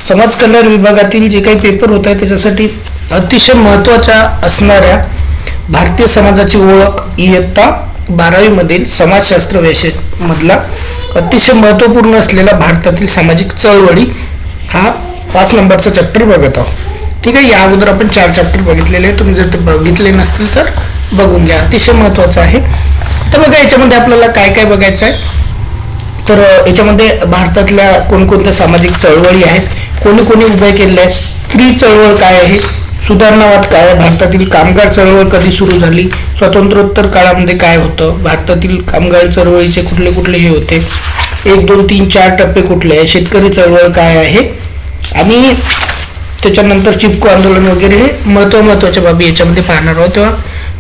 समाज कल्याण विभागातील जे काही पेपर होत आहे त्याच्यासाठी अतिशय महत्त्वाच्या असणाऱ्या भारतीय समाजाची ओळख इयत्ता 12वी मधील समाजशास्त्र विषयामधला अतिशय महत्त्वपूर्ण असलेला भारतातील सामाजिक चळवळी हा 5 नंबरचा चॅप्टर बघत आहोत. ठीक आहे. या अगोदर आपण 4 चॅप्टर बघितलेले आहेत. तुम्ही जर ते बघितले नसतील तर बघून घ्या. अतिशय महत्त्वाचं आहे. तर बघा याच्यामध्ये आपल्याला काय काय बघायचं आहे. तर याच्यामध्ये भारतातल्या कोणकोणत्या सामाजिक चळवळी आहेत, कोणी कोणी उभ्या केलेल्या आहेत, स्त्री चळवळ काय आहे, सुधारणावाद काय आहे, भारतातील कामगार चळवळ कधी सुरू झाली, स्वातंत्र्योत्तर काळामध्ये काय होतं, भारतातील कामगार चळवळीचे कुठले कुठले हे होते, 1 2 3 4 टप्पे कुठले आहे, शेतकरी चळवळ काय आहे आणि त्याच्यानंतर चिपको आंदोलन वगैरे हे महत्त्वाच्या बाबी याच्यामध्ये पाहणार आहोत. तेव्हा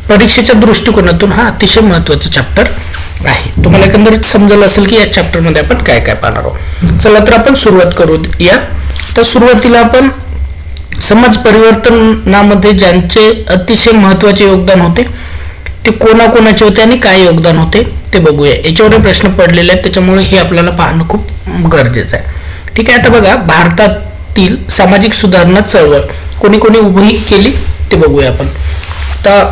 परीक्षेच्या दृष्टिकोनातून हा अतिशय महत्त्वाचा चॅप्टर आहे. तुम्हाला एकंदरीत समजलं असेल की या चॅप्टर मध्ये आपण काय काय पाहणार आहोत. चला तर आपण सुरुवात करू या. तर सुरुवातीला आपण समाज परिवर्तनामध्ये ज्यांचे अतिशय महत्त्वाचे योगदान होते ते कोणाकोणाचे होते आणि काय योगदान होते ते बघूया. याच्यावर प्रश्न पडलेले आहेत त्याच्यामुळे हे आपल्याला पाहणं खूप गरजेचं आहे. ठीक आहे. आता बघा भारतातील सामाजिक सुधारणा चळवळ कोणी कोणी उभी केली ते बघूया आपण. तर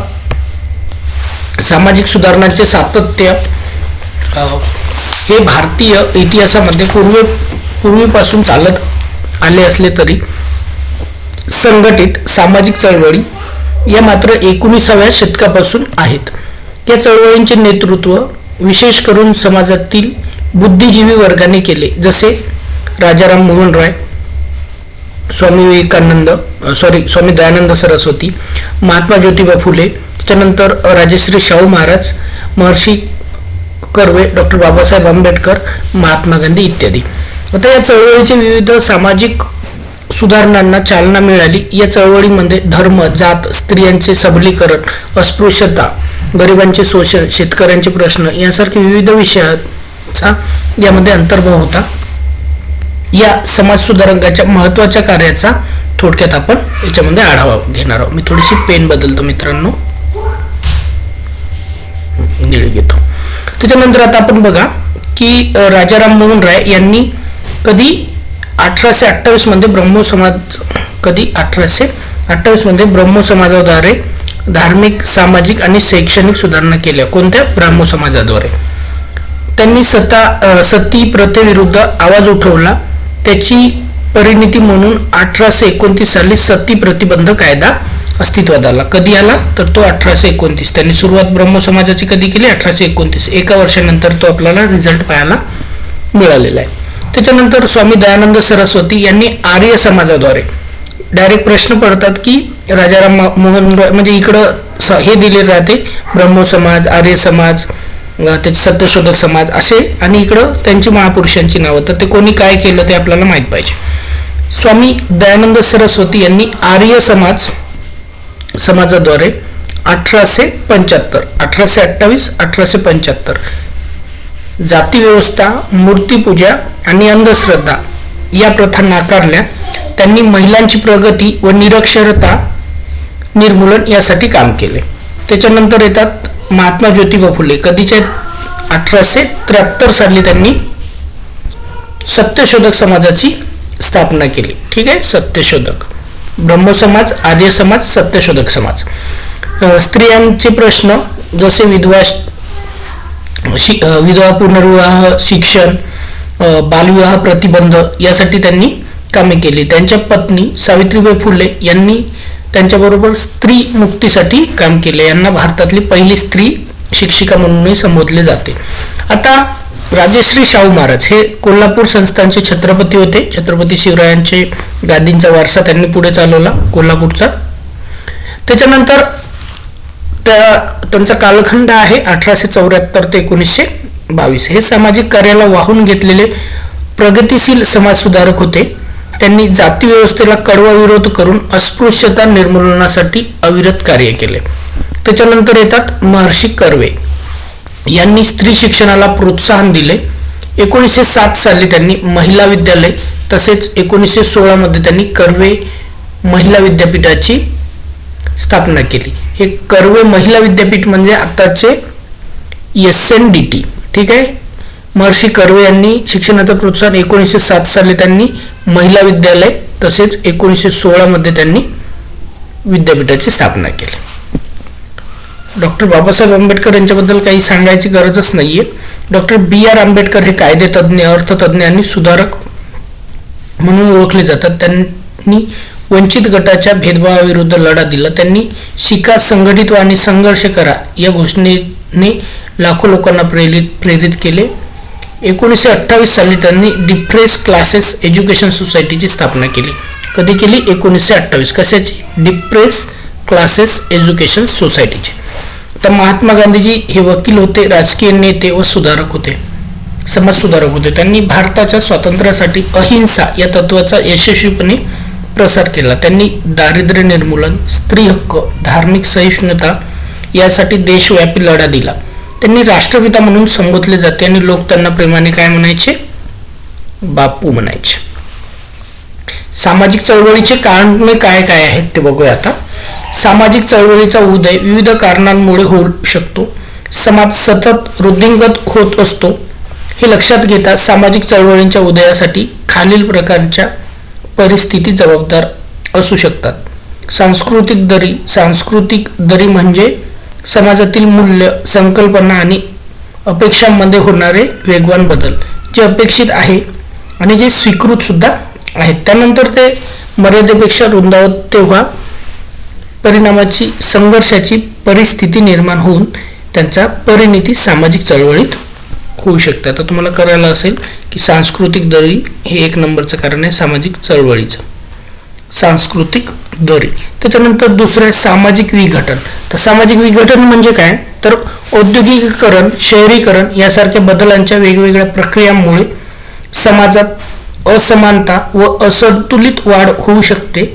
सामाजिक सुधारणांचे सातत्य हे भारतीय इतिहासामध्ये पूर्वीपासून चालत आले असले तरी संघटित सामाजिक चळवळी या मात्र 19व्या शतकापासून आहेत. या चळवळींचे नेतृत्व विशेष करून समाजातील बुद्धिजीवी वर्गाने केले, जसे राजाराम मोहन राय, स्वामी दयानंद सरस्वती, महात्मा ज्योतिबा फुले, त्यानंतर राजश्री शाहू महाराज, महर्षी कर्वे, डॉक्टर बाबासाहेब आंबेडकर, महात्मा गांधी इत्यादी. आता या चळवळीचे विविध सामाजिक सुधारणांना चालना मिळाली. या चळवळीमध्ये धर्म, जात, स्त्रियांचे सबलीकरण, अस्पृश्यता, गरिबांचे शोषण, शेतकऱ्यांचे प्रश्न यासारखे विविध विषयांचा यामध्ये अंतर्भाव होता. या समाज सुधारकांच्या महत्त्वाच्या कार्याचा थोडक्यात आपण याच्यामध्ये आढावा घेणार आहोत. मी थोडीशी पेन बदलतो मित्रांनो, निळी घेतो. त्याच्यानंतर आता आपण बघा की राजाराम मोहन राय यांनी कधी 1828 मध्ये ब्रह्मो समाजाद्वारे धार्मिक, सामाजिक आणि शैक्षणिक सुधारणा केल्या. कोणत्या? ब्राह्मो समाजाद्वारे. त्यांनी सती प्रथेविरुद्ध आवाज उठवला. त्याची परिणिती म्हणून 1829 साली सती प्रतिबंध कायदा अस्तित्वात आला. कधी आला? तर तो 1829. त्यांनी सुरुवात ब्रह्म समाजाची कधी केली? 1829. एका वर्षानंतर तो आपल्याला रिझल्ट पाहायला मिळालेला आहे. त्याच्यानंतर स्वामी दयानंद सरस्वती यांनी आर्य समाजाद्वारे, डायरेक्ट प्रश्न पडतात की राजाराम मोहन म्हणजे इकडं हे दिले राहते ब्रह्मो समाज, आर्य समाज, त्याचे सत्यशोधक समाज असे, आणि इकडं त्यांची महापुरुषांची नावं. तर ते कोणी काय केलं ते आपल्याला माहित पाहिजे. स्वामी दयानंद सरस्वती यांनी आर्य समाजाद्वारे 1875, 1828, 1875 जाती व्यवस्था, मूर्तीपूजा आणि अंधश्रद्धा या प्रथा नाकारल्या. त्यांनी महिलांची प्रगती व निरक्षरता निर्मूलन यासाठी काम केले. त्याच्यानंतर येतात महात्मा ज्योतिबा फुले. कधीचे? 1873 साली त्यांनी सत्यशोधक समाजाची स्थापना केली. ठीक आहे. सत्यशोधक, ब्रह्म समाज, आर्य समाज, सत्यशोधक समाज. स्त्रियांचे प्रश्न जसे विधवा पुनर्विवाह, शिक्षण, बालविवाह प्रतिबंध यासाठी त्यांनी कामे केली. त्यांच्या पत्नी सावित्रीबाई फुले यांनी त्यांच्याबरोबर स्त्री मुक्तीसाठी काम केले. यांना भारतातली पहिली स्त्री शिक्षिका म्हणूनही संबोधले जाते. आता राजश्री शाहू महाराज हे कोल्हापूर संस्थानचे छत्रपती होते. छत्रपती शिवरायांचे गादींचा वारसा त्यांनी पुढे चालवला कोल्हापूरचा. त्याच्यानंतर त्यांचा कालखंड आहे 1874 ते 1922. हे सामाजिक कार्याला वाहून घेतलेले प्रगतिशील समाज सुधारक होते. त्यांनी जाती व्यवस्थेला कडवा विरोध करून अस्पृश्यता निर्मूलनासाठी अविरत कार्य केले. त्याच्यानंतर येतात महर्षी कर्वे. यांनी स्त्री शिक्षणाला प्रोत्साहन दिले. 1907 साली त्यांनी महिला विद्यालय, तसेच 1916 मध्ये त्यांनी कर्वे महिला विद्यापीठाची स्थापना केली. हे कर्वे महिला विद्यापीठ म्हणजे आताचे SNDT. ठीक आहे. महर्षी कर्वे यांनी शिक्षणाचं प्रोत्साहन 1907 साली त्यांनी महिला विद्यालय तसेच 1916 मध्ये त्यांनी विद्यापीठाची स्थापना केली. डॉक्टर बाबासाहेब आंबेडकर यांच्याबद्दल काही सांगायची गरजच नाहीये. Doctor B.R. आंबेडकर हे कायदेतज्ञ, अर्थतज्ञ आणि सुधारक म्हणून ओळखले जातात. त्यांनी वंचित गटाच्या भेदभावाविरुद्ध लढा दिला. त्यांनी शिका, संघटित व्हा आणि संघर्ष करा या घोषणेने लाखो लोकांना प्रेरित केले. 1928 साली त्यांनी डिप्रेस क्लासेस एज्युकेशन सोसायटीची स्थापना केली. कधी केली? 1928. कशाची? डिप्रेस क्लासेस एज्युकेशन सोसायटीची. तर महात्मा गांधीजी हे वकील होते, राजकीय नेते व सुधारक होते, समाज सुधारक होते. त्यांनी भारताच्या स्वातंत्र्यासाठी अहिंसा या तत्वाचा यशस्वीपणे प्रसार केला. त्यांनी दारिद्र्य निर्मूलन, स्त्री हक्क, धार्मिक सहिष्णुता यासाठी देशव्यापी लढा दिला. त्यांनी राष्ट्रपिता म्हणून संबोधले जाते आणि लोक त्यांना प्रेमाने काय म्हणायचे? बापू म्हणायचे. सामाजिक चळवळीचे कारणे काय काय आहेत ते बघूया आता. सामाजिक चळवळीचा उदय विविध कारणांमुळे होऊ शकतो. समाज सतत वृद्धिंगत होत असतो. हे लक्षात घेता सामाजिक चळवळींच्या उदयासाठी खालील प्रकारच्या परिस्थिती जबाबदार असू शकतात. सांस्कृतिक दरी म्हणजे समाजातील मूल्य, संकल्पना आणि अपेक्षांमध्ये होणारे वेगवान बदल, जे अपेक्षित आहे आणि जे स्वीकृत सुद्धा आहेत. त्यानंतर ते मर्यादेपेक्षा रुंदावत तेव्हा परिणामाची संघर्षाची परिस्थिती निर्माण होऊन त्यांचा परिणती सामाजिक चळवळीत होऊ शकते. आता तुम्हाला करायला असेल की सांस्कृतिक दरी हे 1 नंबरचं कारण आहे सामाजिक चळवळीचं. सांस्कृतिक दरी. त्याच्यानंतर दुसरं आहे सामाजिक विघटन. तर सामाजिक विघटन म्हणजे काय? तर औद्योगिकीकरण, शहरीकरण यासारख्या बदलांच्या वेगवेगळ्या प्रक्रियांमुळे समाजात असमानता व असंतुलित वाढ होऊ शकते.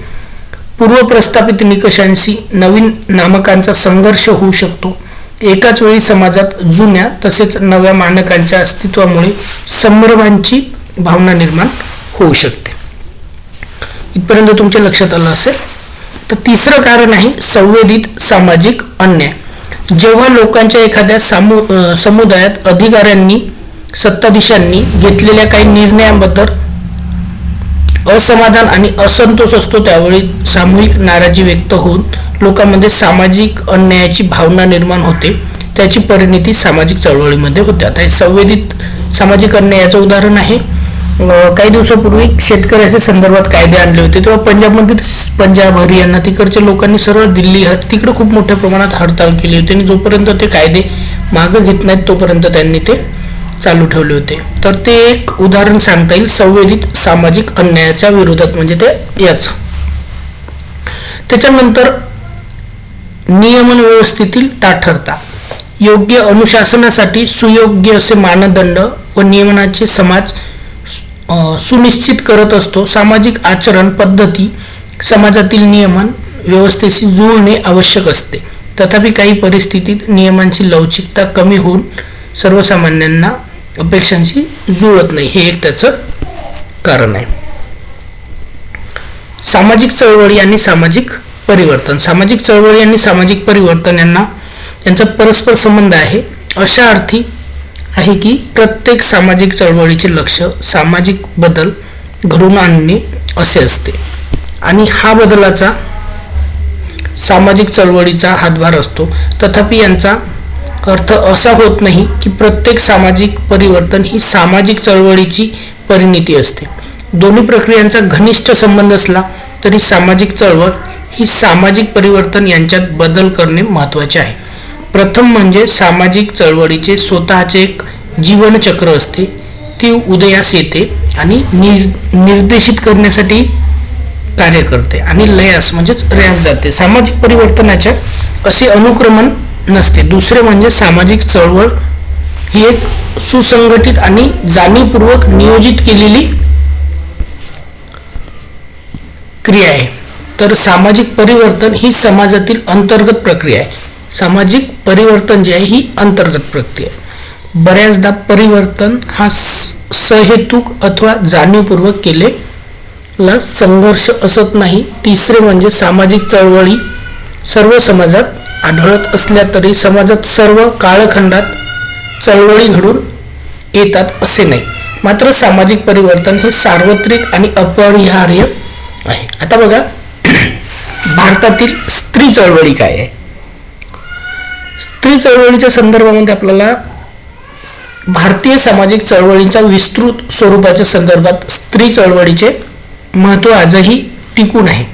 पूर्वप्रस्थापित निकषांशी नवीन नामकांचा संघर्ष होऊ शकतो. एकाच वेळी समाजात जुन्या तसेच नव्या मानकांच्या अस्तित्वामुळे संभ्रमांची भावना निर्माण होऊ शकते. इथपर्यंत तुमच्या लक्षात आलं असेल. तर तिसरं कारण आहे संवेदित सामाजिक अन्याय. जेव्हा लोकांच्या एखाद्या समुदायात अधिकाऱ्यांनी, सत्ताधीशांनी घेतलेल्या काही निर्णयांबद्दल असमाधान आणि असंतोष असतो, त्यावेळी सामूहिक नाराजी व्यक्त होऊन लोकांमध्ये सामाजिक अन्यायाची भावना निर्माण होते. त्याची परिणती सामाजिक चळवळीमध्ये होते. आता हे संवेदित सामाजिक अन्यायाचं उदाहरण आहे. काही दिवसापूर्वी शेतकऱ्याच्या संदर्भात कायदे आणले होते, तेव्हा पंजाब, हरियाणा तिकडच्या लोकांनी सरळ दिल्ली तिकडे खूप मोठ्या प्रमाणात हडताळ केली होती आणि जोपर्यंत ते कायदे मागे घेत नाहीत तोपर्यंत त्यांनी ते चालू ठेवले होते. तर ते एक उदाहरण सांगता येईल संवेदित सामाजिक अन्यायाच्या विरोधात, म्हणजे ते याच. त्याच्यानंतर नियमन व्यवस्थेतील ताठरता. योग्य अनुशासनासाठी सुयोग्य असे मानदंड व नियमनाचे समाज सुनिश्चित करत असतो. सामाजिक आचरण पद्धती समाजातील नियमन व्यवस्थेशी जुळणे आवश्यक असते. तथापि काही परिस्थितीत नियमांची लवचिकता कमी होऊन सर्वसामान्यांना अपेक्षांशी जुळत नाही. हे एक त्याचं कारण आहे. सामाजिक चळवळी आणि सामाजिक परिवर्तन. सामाजिक चळवळी आणि सामाजिक परिवर्तन यांचा परस्पर संबंध आहे. अशा अर्थी आहे की प्रत्येक सामाजिक चळवळीचे लक्ष सामाजिक बदल घडवून आणणे असे असते आणि हा बदलाचा सामाजिक चळवळीचा हातभार असतो. तथापि यांचा अर्थ असा होत नाही की प्रत्येक सामाजिक परिवर्तन ही सामाजिक चळवळीची परिणती असते. दोन्ही प्रक्रियांचा घनिष्ठ संबंध असला तरी सामाजिक चळवळ ही सामाजिक परिवर्तन यांच्यात बदल करणे महत्त्वाचे आहे. प्रथम म्हणजे सामाजिक चळवळीचे स्वतःचे एक जीवनचक्र असते. ती उदयास येते आणि निर्देशित करण्यासाठी कार्य करते आणि लयास म्हणजेच रयास जाते. सामाजिक परिवर्तनाच्या असे अनुक्रमण नसते. दुसरे म्हणजे सामाजिक चळवळ ही एक सुसंघटित आणि जाणीवपूर्वक नियोजित केलेली क्रिया आहे. तर सामाजिक परिवर्तन ही समाजातील अंतर्गत प्रक्रिया आहे. सामाजिक परिवर्तन जे आहे ही अंतर्गत प्रक्रिया. बऱ्याचदा परिवर्तन हा सहेतुक अथवा जाणीवपूर्वक केलेला संघर्ष असत नाही. तिसरे म्हणजे सामाजिक चळवळी सर्व समाजात आढळत असल्या तरी समाजात सर्व कालखंडात चळवळी घडून येतात असे नाही, मात्र सामाजिक परिवर्तन हे सार्वत्रिक आणि अपरिहार्य आहे. आता बघा भारतातील स्त्री चळवळी काय आहे. स्त्री चळवळीच्या संदर्भामध्ये आपल्याला भारतीय सामाजिक चळवळींच्या विस्तृत स्वरूपाच्या संदर्भात स्त्री चळवळीचे महत्त्व आजही टिकून आहे.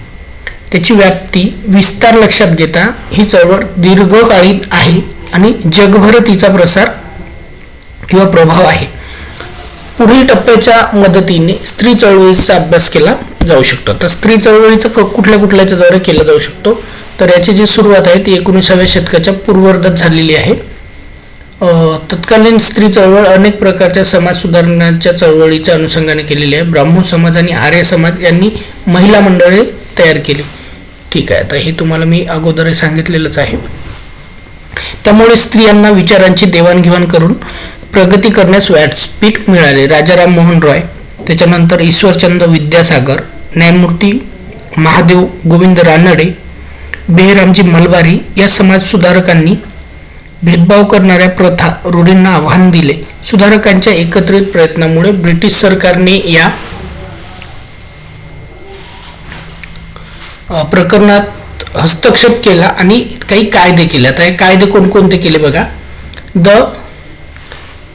त्याची व्याप्ती विस्तार लक्षात घेता ही चळवळ दीर्घकालीन आहे आणि जगभर तिचा प्रसार किंवा प्रभाव आहे. पुढील टप्प्याच्या मदतीने स्त्री चळवळीचा अभ्यास केला जाऊ शकतो. तर स्त्री चळवळीचं कुठल्या कुठल्याच्या द्वारे केला जाऊ शकतो, तर याची जी सुरुवात आहे ती 19व्या शतकाच्या पूर्वार्धात झालेली आहे. तत्कालीन स्त्री चळवळ अनेक प्रकारच्या समाज सुधारणांच्या चळवळीच्या अनुषंगाने केलेली आहे. ब्राह्मण समाज आणि आर्य समाज यांनी महिला मंडळे तयार केली. ठीक आहे, आता हे तुम्हाला मी अगोदर सांगितलेलंच आहे. त्यामुळे स्त्रियांना विचारांची देवाणघेवाण करून प्रगती करण्यास व्यासपीठ मिळाले. राजाराम मोहन रॉय, त्याच्यानंतर ईश्वरचंद्र विद्यासागर, न्यायमूर्ती महादेव गोविंद रानडे, बेहरामजी मलबारी या समाज सुधारकांनी भेदभाव करणाऱ्या प्रथा रूढींना आव्हान दिले. सुधारकांच्या एकत्रित प्रयत्नामुळे ब्रिटिश सरकारने या प्रकरणात हस्तक्षेप केला आणि काही कायदे केले. आता हे कायदे कोणकोणते केले बघा. द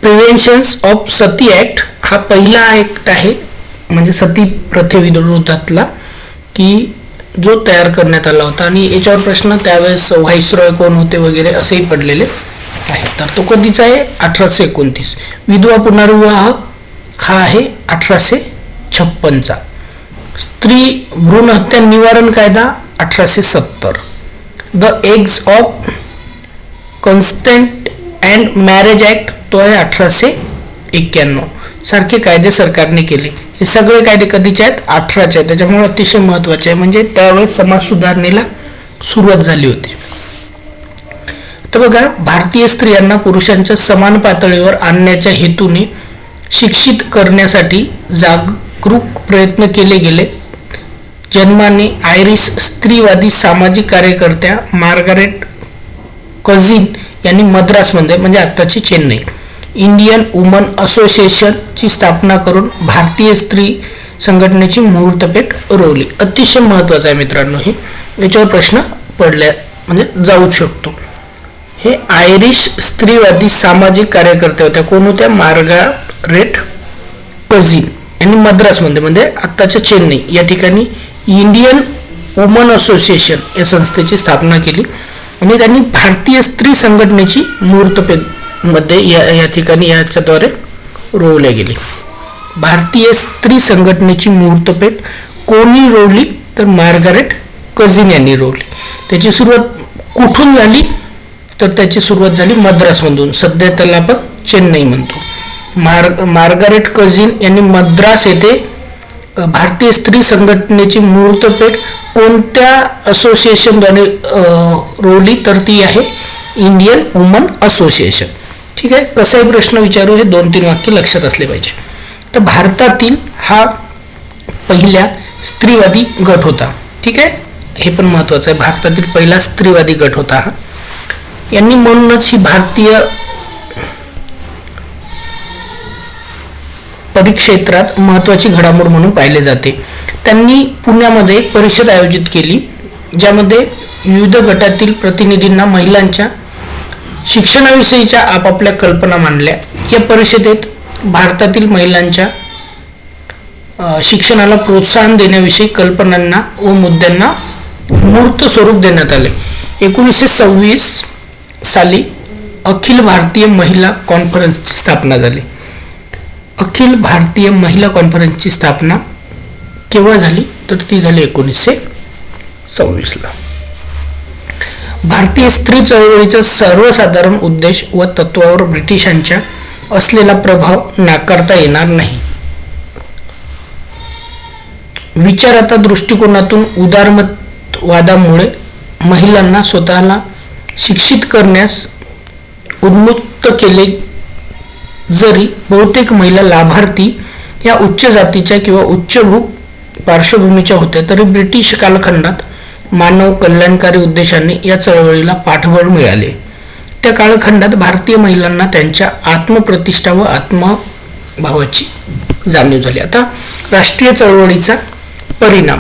प्रिव्हेन्शन्स ऑफ सती ऍक्ट हा पहिला ऍक्ट आहे, म्हणजे सती प्रथेविरोधातला, की जो तयार करण्यात आला होता. आणि याच्यावर प्रश्न त्यावेळेस व्हाईसरॉय कोण होते वगैरे असेही पडलेले आहे. तर तो कधीचा आहे, 1829. विधवा पुनर्विवाह हा आहे 1856चा. स्त्री भ्रूण हत्या निवारण कायदा 1870. The eggs of consent and marriage act तो आहे 1891. सारखे कायदे सरकारने केले. हे सगळे कायदे कधीचे आहेत, 18चे आहेत. त्याच्यामुळे अतिशय महत्वाचे आहे, म्हणजे त्यावेळेस समाज सुधारणेला सुरुवात झाली होती. तर बघा, भारतीय स्त्रियांना पुरुषांच्या समान पातळीवर आणण्याच्या हेतूने शिक्षित करण्यासाठी जागरूक प्रयत्न केले गेले. जन्माने आयरिश स्त्रीवादी सामाजिक कार्यकर्त्या मार्गारेट कझिन यांनी मद्रासमध्ये, म्हणजे आत्ताची चेन्नई, इंडियन वुमन असोसिएशनची स्थापना करून भारतीय स्त्री संघटनेची मुहूर्तपेठ रोवली. अतिशय महत्त्वाचं आहे मित्रांनो, हे याच्यावर प्रश्न पडल्या म्हणजे जाऊ शकतो. हे आयरिश स्त्रीवादी सामाजिक कार्यकर्त्या होत्या. कोण होत्या? मार्गारेट कझिन यांनी मद्रासमध्ये, म्हणजे आत्ताच्या चेन्नई या ठिकाणी इंडियन वुमन असोसिएशन या संस्थेची स्थापना केली आणि त्यांनी भारतीय स्त्री संघटनेची मुहूर्तपेठ मध्ये या ठिकाणी याच्याद्वारे रोवल्या गेली. भारतीय स्त्री संघटनेची मुहूर्तपेठ कोणी रोवली? तर मार्गारेट कझिन यांनी रोवली. त्याची सुरुवात कुठून झाली? तर त्याची सुरुवात झाली मद्रासमधून. सध्या त्याला आपण चेन्नई म्हणतो. मार्गारेट कझिन यांनी मद्रास येथे भारतीय स्त्री संघटनेची मुहूर्तपेठ कोणत्या असोसिएशनद्वारे रोवली? तर ती आहे इंडियन वुमन असोसिएशन. ठीक आहे, कसाही प्रश्न विचारू, हे 2-3 वाक्य लक्षात असले पाहिजे. तर भारतातील हा पहिला स्त्रीवादी गट होता. ठीक आहे, हे पण महत्वाचं आहे. भारतातील पहिला स्त्रीवादी गट होता हा. यांनी म्हणूनच ही भारतीय परिक्षेत्रात महत्वाची घडामोड म्हणून पाहिले जाते. त्यांनी पुण्यामध्ये एक परिषद आयोजित केली, ज्यामध्ये विविध गटातील प्रतिनिधींना महिलांच्या शिक्षणाविषयीच्या आपापल्या कल्पना मांडल्या. या परिषदेत भारतातील महिलांच्या शिक्षणाला प्रोत्साहन देण्याविषयी कल्पनांना व मुद्द्यांना मूर्त स्वरूप देण्यात आले. 1926 साली अखिल भारतीय महिला कॉन्फरन्सची स्थापना झाली. अखिल भारतीय महिला कॉन्फरन्सची स्थापना केव्हा झाली? तर ती झाली 1926ला. भारतीय स्त्री चळवळीचा सर्वसाधारण उद्देश व तत्वावर ब्रिटिशांच्या असलेला प्रभाव नाकारता येणार नाही. विचाराचा दृष्टिकोनातून उदारमतवादामुळे महिलांना स्वतःला शिक्षित करण्यास उन्मुक्त केले. जरी बहुतेक महिला लाभार्थी या उच्च जातीच्या किंवा उच्चभू पार्श्वभूमीच्या होत्या, तरी ब्रिटिश कालखंडात मानव कल्याणकारी उद्देशाने या चळवळीला पाठबळ मिळाले. त्या कालखंडात भारतीय महिलांना त्यांच्या आत्मप्रतिष्ठा व आत्मभावाची जाणीव झाली. आता राष्ट्रीय चळवळीचा परिणाम.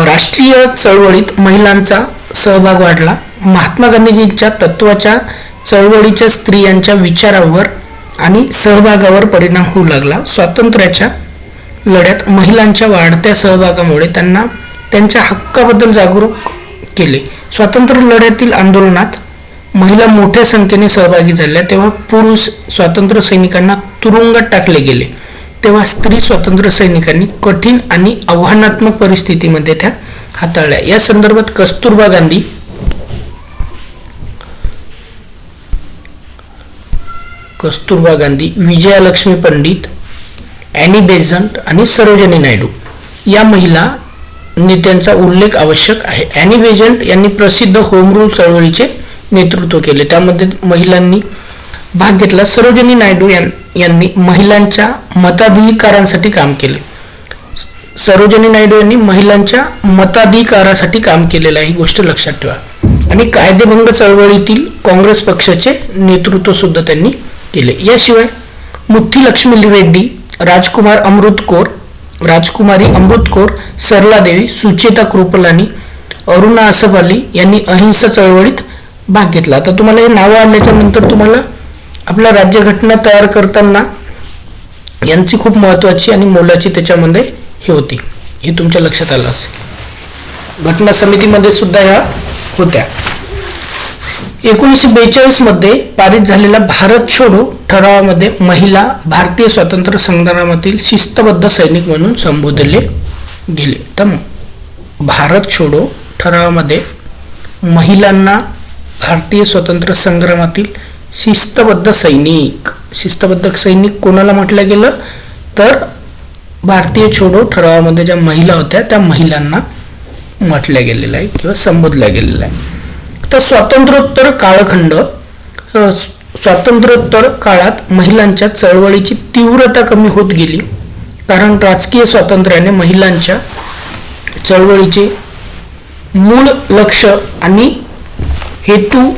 राष्ट्रीय चळवळीत महिलांचा सहभाग वाढला. महात्मा गांधीजींच्या तत्वाच्या चळवळीच्या स्त्रियांच्या विचारावर आणि सहभागावर परिणाम होऊ लागला. स्वातंत्र्याच्या लढ्यात महिलांच्या वाढत्या सहभागामुळे त्यांना त्यांच्या हक्काबद्दल जागरूक केले. स्वातंत्र्य लढ्यातील आंदोलनात महिला मोठ्या संख्येने सहभागी झाल्या. तेव्हा पुरुष स्वातंत्र्य सैनिकांना तुरुंगात टाकले गेले. तेव्हा स्त्री स्वातंत्र्य सैनिकांनी कठीण आणि आव्हानात्मक परिस्थितीमध्ये त्या हाताळल्या. या संदर्भात कस्तुरबा गांधी, विजयालक्ष्मी पंडित, ॲनी बेझंट आणि सरोजिनी नायडू या महिला नेत्यांचा उल्लेख आवश्यक आहे. ॲनी बेझंट यांनी प्रसिद्ध होम रूल चळवळीचे नेतृत्व केले, त्यामध्ये महिलांनी भाग घेतला. सरोजिनी नायडू यांनी महिलांच्या मताधिकारांसाठी काम केले. सरोजिनी नायडू यांनी महिलांच्या मताधिकारासाठी काम केलेलं आहे, ही गोष्ट लक्षात ठेवा. आणि कायदेभंग चळवळीतील काँग्रेस पक्षाचे नेतृत्व सुद्धा त्यांनी केले. याशिवाय मुथ्थीलक्ष्मी रेड्डी, राजकुमारी अमृत कौर, सरला देवी, सुचेता कृपलानी, अरुणा असफ अली यांनी अहिंसा चळवळीत भाग घेतला. आता तुम्हाला हे नावं आल्याच्या नंतर तुम्हाला आपला राज्यघटना तयार करताना यांची खूप महत्त्वाची आणि मोलाची त्याच्यामध्ये हे होती, हे तुमच्या लक्षात आलं असेल. घटना समितीमध्ये सुद्धा ह्या होत्या. 1942 मध्ये पारित झालेला भारत छोडो ठरावामध्ये महिला भारतीय स्वातंत्र्य संग्रामातील शिस्तबद्ध सैनिक म्हणून संबोधले गेले. तर भारत छोडो ठरावामध्ये महिलांना भारतीय स्वातंत्र्य संग्रामातील शिस्तबद्ध सैनिक कोणाला म्हटलं गेलं तर भारतीय छोडो ठरावामध्ये ज्या महिला होत्या त्या महिलांना म्हटलं गेलेलं आहे किंवा संबोधलं गेलेलं आहे. तर स्वातंत्र्योत्तर काळात महिलांच्या चळवळीची तीव्रता कमी होत गेली, कारण राजकीय स्वातंत्र्याने महिलांच्या चळवळीचे मूळ लक्ष आणि हेतू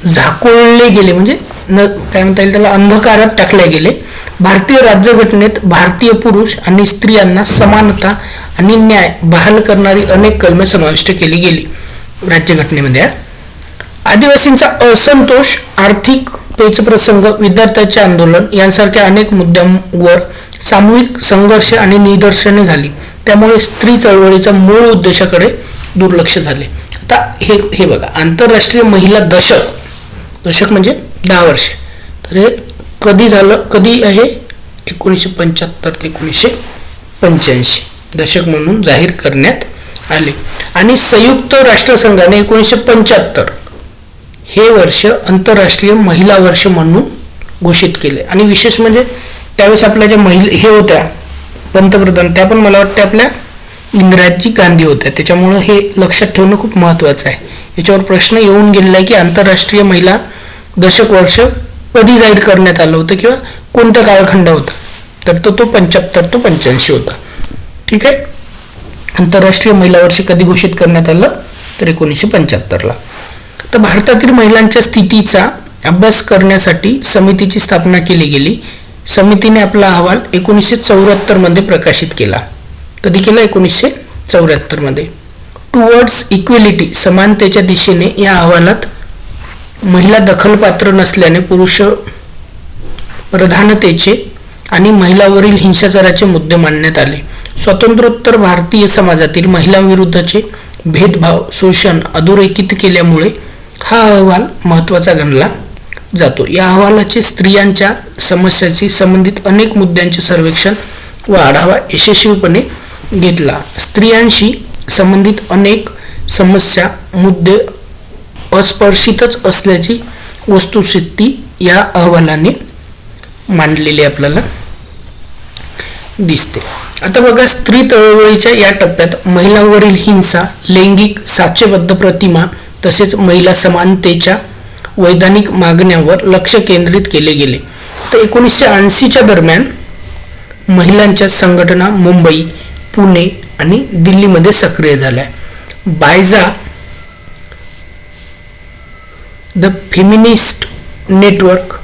झाकोळले गेले, म्हणजे काय म्हणता येईल त्याला, अंधकारात टाकले गेले. भारतीय राज्यघटनेत भारतीय पुरुष आणि स्त्रियांना समानता आणि न्याय बहाल करणारी अनेक कलमे समाविष्ट केली गेली राज्यघटनेमध्ये. आदिवासींचा असंतोष, आर्थिक पेचप्रसंग, विद्यार्थ्यांचे आंदोलन यांसारख्या अनेक मुद्द्यांवर सामूहिक संघर्ष आणि निदर्शने झाली. त्यामुळे स्त्री चळवळीच्या मूळ उद्देशाकडे दुर्लक्ष झाले. आता हे बघा, आंतरराष्ट्रीय महिला दशक म्हणजे 10 वर्षे. तर हे कधी झालं, कधी आहे, 1975 ते 1985 दशक म्हणून जाहीर करण्यात आले. आणि संयुक्त राष्ट्रसंघाने 1975 हे वर्ष आंतरराष्ट्रीय महिला वर्ष म्हणून घोषित केले. आणि विशेष म्हणजे त्यावेळेस आपल्या ज्या हे होत्या पंतप्रधान, त्या पण मला वाटतं आपल्या इंदिराजी गांधी होत्या. त्याच्यामुळं हे लक्षात ठेवणं खूप महत्त्वाचं आहे. याच्यावर प्रश्न येऊन गेलेला आहे की आंतरराष्ट्रीय महिला दशक वर्ष कधी जाहीर करण्यात आलं होतं किंवा कोणत्या कालखंड होता, तर तो 75 ते 85 होता. ठीक आहे. आंतरराष्ट्रीय महिला वर्ष कधी घोषित करण्यात आलं तर 1975ला. तर भारतातील महिलांच्या स्थितीचा अभ्यास करण्यासाठी समितीची स्थापना केली गेली. समितीने आपला अहवाल 1974 मध्ये प्रकाशित केला. कधी केला? 1974 मध्ये. टुवर्ड्स इक्वेलिटी, समानतेच्या दिशेने या अहवालात महिला दखलपात्र नसल्याने पुरुष प्रधानतेचे आणि महिलांवरील हिंसाचाराचे मुद्दे मांडण्यात आले. स्वातंत्र्योत्तर भारतीय समाजातील महिलांविरुद्धचे भेदभाव, शोषण अधोरेखित केल्यामुळे हा अहवाल महत्त्वाचा गणला जातो. या अहवालाचे स्त्रियांच्या समस्याशी संबंधित अनेक मुद्द्यांचे सर्वेक्षण व आढावा यशस्वीपणे घेतला. स्त्रियांशी संबंधित अनेक समस्या, मुद्दे अस्पर्शितच असल्याची वस्तुस्थिती या अहवालाने मांडलेली आपल्याला दिसते. आता बघा, स्त्री चळवळीच्या या टप्प्यात महिलांवरील हिंसा, लैंगिक साचेबद्ध प्रतिमा तसेच महिला समानतेच्या वैधानिक मागण्यांवर लक्ष केंद्रित केले गेले. तर 1980च्या दरम्यान महिलांच्या संघटना मुंबई, पुणे आणि दिल्लीमध्ये सक्रिय झाल्या. बायजा द फेमिनिस्ट नेटवर्क,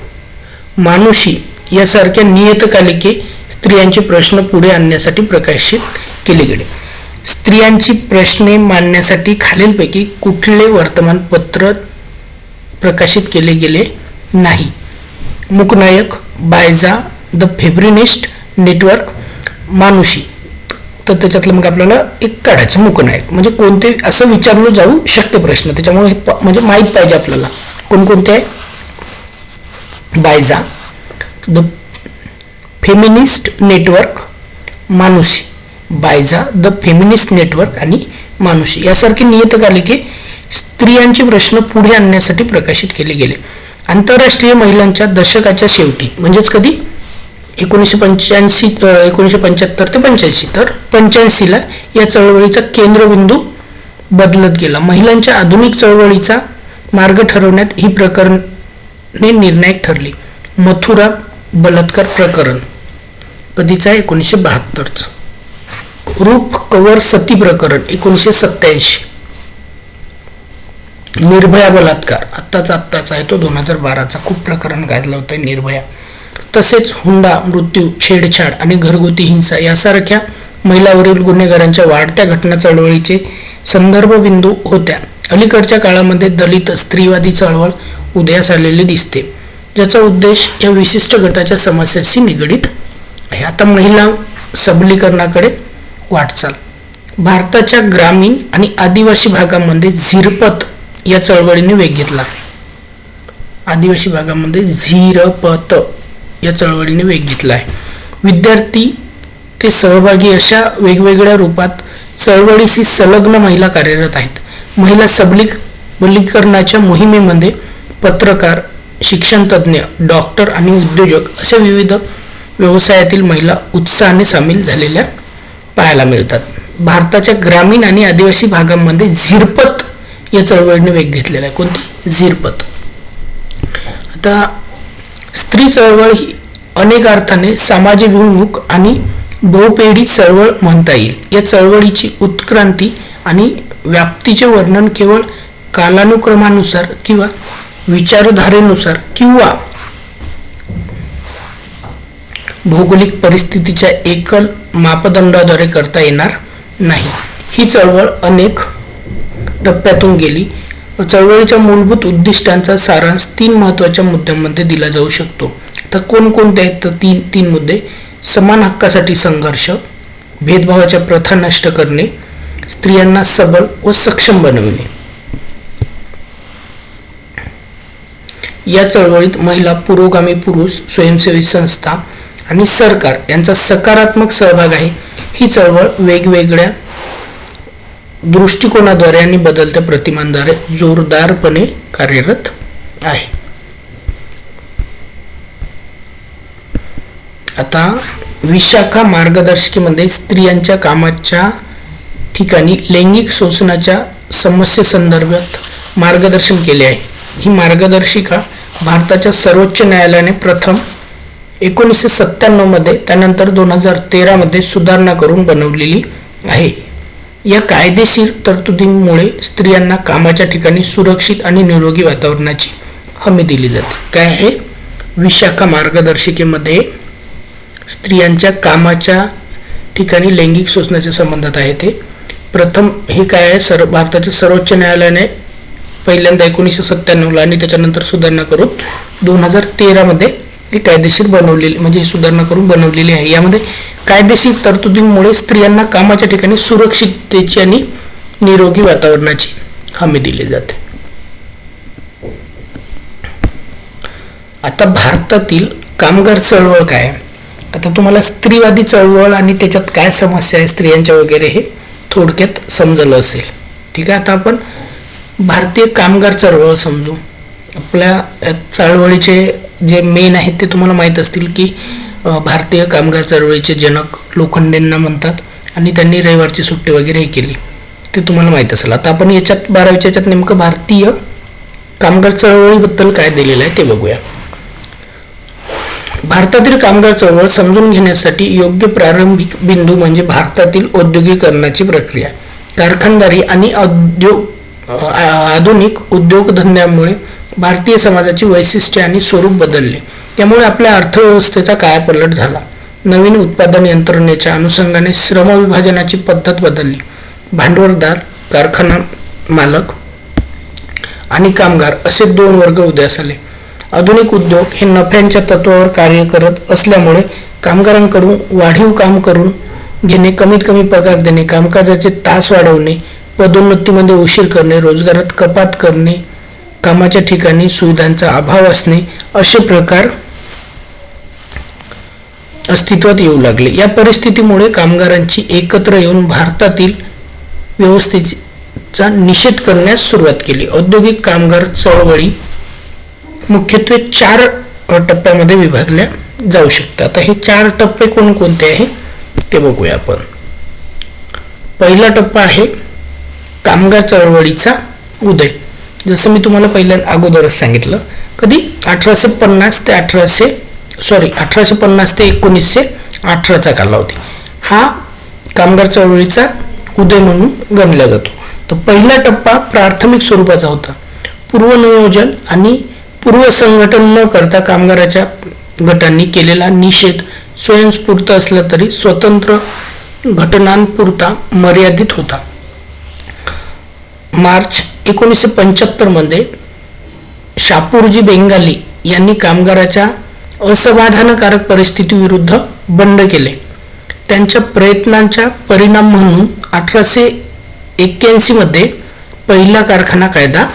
मानुषी यासारख्या नियतकालिके स्त्रियांचे प्रश्न पुढे आणण्यासाठी प्रकाशित केले गेले. स्त्रियांची प्रश्ने मांडण्यासाठी खालीलपैकी कुठले वर्तमानपत्र प्रकाशित केले गेले नाही? Mooknayak, Bayja, the feminist network, Manushi. तर त्याच्यातलं मग आपल्याला एक काढायचं मूकनायक. म्हणजे कोणते असं विचारलं जाऊ शकते प्रश्न, त्याच्यामुळे हे म्हणजे माहीत पाहिजे आपल्याला कोणकोणते आहे. Bayja, the feminist network, Manushi. Bayja, the feminist network आणि मानुषी यासारखे नियतकालिके स्त्रियांचे प्रश्न पुढे आणण्यासाठी प्रकाशित केले गेले. आंतरराष्ट्रीय महिलांच्या दशकाच्या शेवटी म्हणजेच कधी 1975 ते 85, तर 85ला या चळवळीचा केंद्रबिंदू बदलत गेला. महिलांच्या आधुनिक चळवळीचा मार्ग ठरवण्यात ही प्रकरणे निर्णायक ठरली. मथुरा बलात्कार प्रकरण कधीचं आहे? 1972. रूप कवर सती प्रकरण 1987. निर्भया बलात्कार आत्ताच आहे तो 2012चा. खूप प्रकरण गाजलं होतं निर्भया. तसेच हुंडा, मृत्यू, छेडछाड आणि घरगुती हिंसा यासारख्या महिलांवरील गुन्हेगारांच्या वाढत्या घटना चळवळीचे संदर्भ बिंदू होत्या. अलीकडच्या काळामध्ये दलित स्त्रीवादी चळवळ उदयास आलेली दिसते, ज्याचा उद्देश या विशिष्ट गटाच्या समस्याशी निगडीत आहे. आता महिला सबलीकरणाकडे वाटचाल. भारताच्या ग्रामीण आणि आदिवासी भागामध्ये झिरपत या चळवळीने वेग घेतला. आदिवासी भागामध्ये झिरपत या चळवळीने वेग घेतला आहे. विद्यार्थी ते सहभागी अशा वेगवेगळ्या रूपात चळवळीशी संलग्न महिला कार्यरत आहेत. महिला सबलीकरणाच्या मोहिमेमध्ये पत्रकार, शिक्षणतज्ज्ञ, डॉक्टर आणि उद्योजक अशा विविध व्यवसायातील महिला उत्साहाने सामील झालेल्या पाहायला मिळतात. भारताच्या ग्रामीण आणि आदिवासी भागांमध्ये झिरपत या चळवळीने वेग घेतलेला आहे. कोणती? झिरपत. आता स्त्री चळवळ ही अनेक अर्थाने समाजाभिमुख आणि बहुपेडी चळवळ म्हणता येईल. या चळवळीची उत्क्रांती आणि व्याप्तीचे वर्णन केवळ कालानुक्रमानुसार किंवा विचारधारेनुसार किंवा भौगोलिक परिस्थितीच्या एकल मापदंडाद्वारे करता येणार नाही. ही चळवळ अनेक टप्प्यातून गेली. चळवळीच्या मूलभूत उद्दिष्टांचा सारांश 3 महत्त्वाच्या मुद्द्यांमध्ये दिला जाऊ शकतो. तर कोणकोणते आहेत? तर तीन मुद्दे. समान हक्कासाठी संघर्ष, भेदभावाच्या प्रथा नष्ट करणे, स्त्रियांना सबल व सक्षम बनविणे. या चळवळीत महिला, पुरोगामी पुरुष, स्वयंसेवी संस्था आणि सरकार यांचा सकारात्मक सहभाग आहे. ही चळवळ वेगवेगळ्या दृष्टिकोनाद्वारे आणि बदलत्या प्रतिमांद्वारे जोरदारपणे कार्यरत आहे. आता विशाखा मार्गदर्शिकेमध्ये स्त्रियांच्या कामाच्या ठिकाणी लैंगिक शोषणाच्या समस्येसंदर्भात मार्गदर्शन केले आहे. ही मार्गदर्शिका भारताच्या सर्वोच्च न्यायालयाने प्रथम 1997 मध्ये, त्यानंतर 2013 मध्ये सुधारणा करून बनवलेली आहे. या कायदेशीर तरतुदींमुळे स्त्रियांना कामाच्या ठिकाणी सुरक्षित आणि निरोगी वातावरणाची हमी दिली जाते. काय आहे? विशाखा मार्गदर्शिकेमध्ये स्त्रियांच्या कामाच्या ठिकाणी लैंगिक शोषणाच्या संबंधात आहे. ते प्रथम हे काय आहे? भारताच्या सर्वोच्च न्यायालयाने पहिल्यांदा 1997ला आणि त्याच्यानंतर सुधारणा करून 2013 मध्ये ही कायदेशीर बनवलेली, म्हणजे सुधारणा करून बनवलेली आहे. यामध्ये कायदेशीर तरतुदींमुळे स्त्रियांना कामाच्या ठिकाणी सुरक्षिततेची आणि निरोगी वातावरणाची हमी दिली जाते. आता भारतातील कामगार चळवळ काय आहे? आता तुम्हाला स्त्रीवादी चळवळ आणि त्याच्यात काय समस्या आहे स्त्रियांच्या वगैरे हे थोडक्यात समजलं असेल. ठीक आहे. आता आपण भारतीय कामगार चळवळ समजू. आपल्या चळवळीचे जे मेन आहेत ते तुम्हाला माहीत असतील की भारतीय कामगार चळवळीचे जनक लोखंडेंना म्हणतात आणि त्यांनी रविवारची सुट्टी वगैरे केली, ते तुम्हाला माहीत असेल. आता आपण याच्यात 12वीच्या याच्यात नेमकं भारतीय कामगार चळवळीबद्दल काय दिलेलं आहे ते बघूया. भारतातील कामगार चळवळ समजून घेण्यासाठी योग्य प्रारंभिक बिंदू म्हणजे भारतातील औद्योगिकरणाची प्रक्रिया. कारखानदारी आणि आधुनिक उद्योगधंद्यामुळे भारतीय समाजाची वैशिष्ट्ये आणि स्वरूप बदलले. त्यामुळे आपल्या अर्थव्यवस्थेचा कायापालट झाला. नवीन उत्पादन यंत्रणेच्या अनुषंगाने श्रमविभाजनाची पद्धत बदलली. भांडवलदार, कारखाना मालक आणि कामगार असे दोन वर्ग उदयास आले. आधुनिक उद्योग हे नफ्याच्या तत्वावर कार्य करत असल्यामुळे कामगारांकडून वाढीव काम करून घेणे, कमीत कमी पगार देणे, कामकाजाचे तास वाढवणे, पदोन्नतीमध्ये उशीर करणे, रोजगारात कपात करणे, कामाच्या ठिकाणी सुविधांचा अभाव असणे असे प्रकार अस्तित्वात येऊ लागले. या परिस्थितीमुळे कामगारांची एकत्र येऊन भारतातील व्यवस्थेचा निषेध करण्यास सुरुवात केली. औद्योगिक कामगार चळवळी मुख्यत्वे 4 टप्प्यामध्ये विभागल्या जाऊ शकतात. आता हे 4 टप्पे कोणकोणते आहे ते बघूया आपण. पहिला टप्पा आहे कामगार चळवळीचा उदय. जसं मी तुम्हाला अगोदरच सांगितलं, कधी 1850 ते 1918चा कालावधी हा कामगार चळवळीचा उदय म्हणून गणला जातो. तर पहिला टप्पा प्राथमिक स्वरूपाचा होता. पूर्वनियोजन आणि पूर्वसंघटन न करता कामगाराच्या गटांनी केलेला निषेध स्वयंस्फूर्त असला तरी स्वतंत्र घटनांपुरता मर्यादित होता. मार्च 1975 मध्ये शापूरजी बेंगाली यांनी कामगाराच्या असमाधानकारक परिस्थितीविरुद्ध बंड केले. त्यांच्या प्रयत्नांचा परिणाम म्हणून 1881 मध्ये पहिला कारखाना कायदा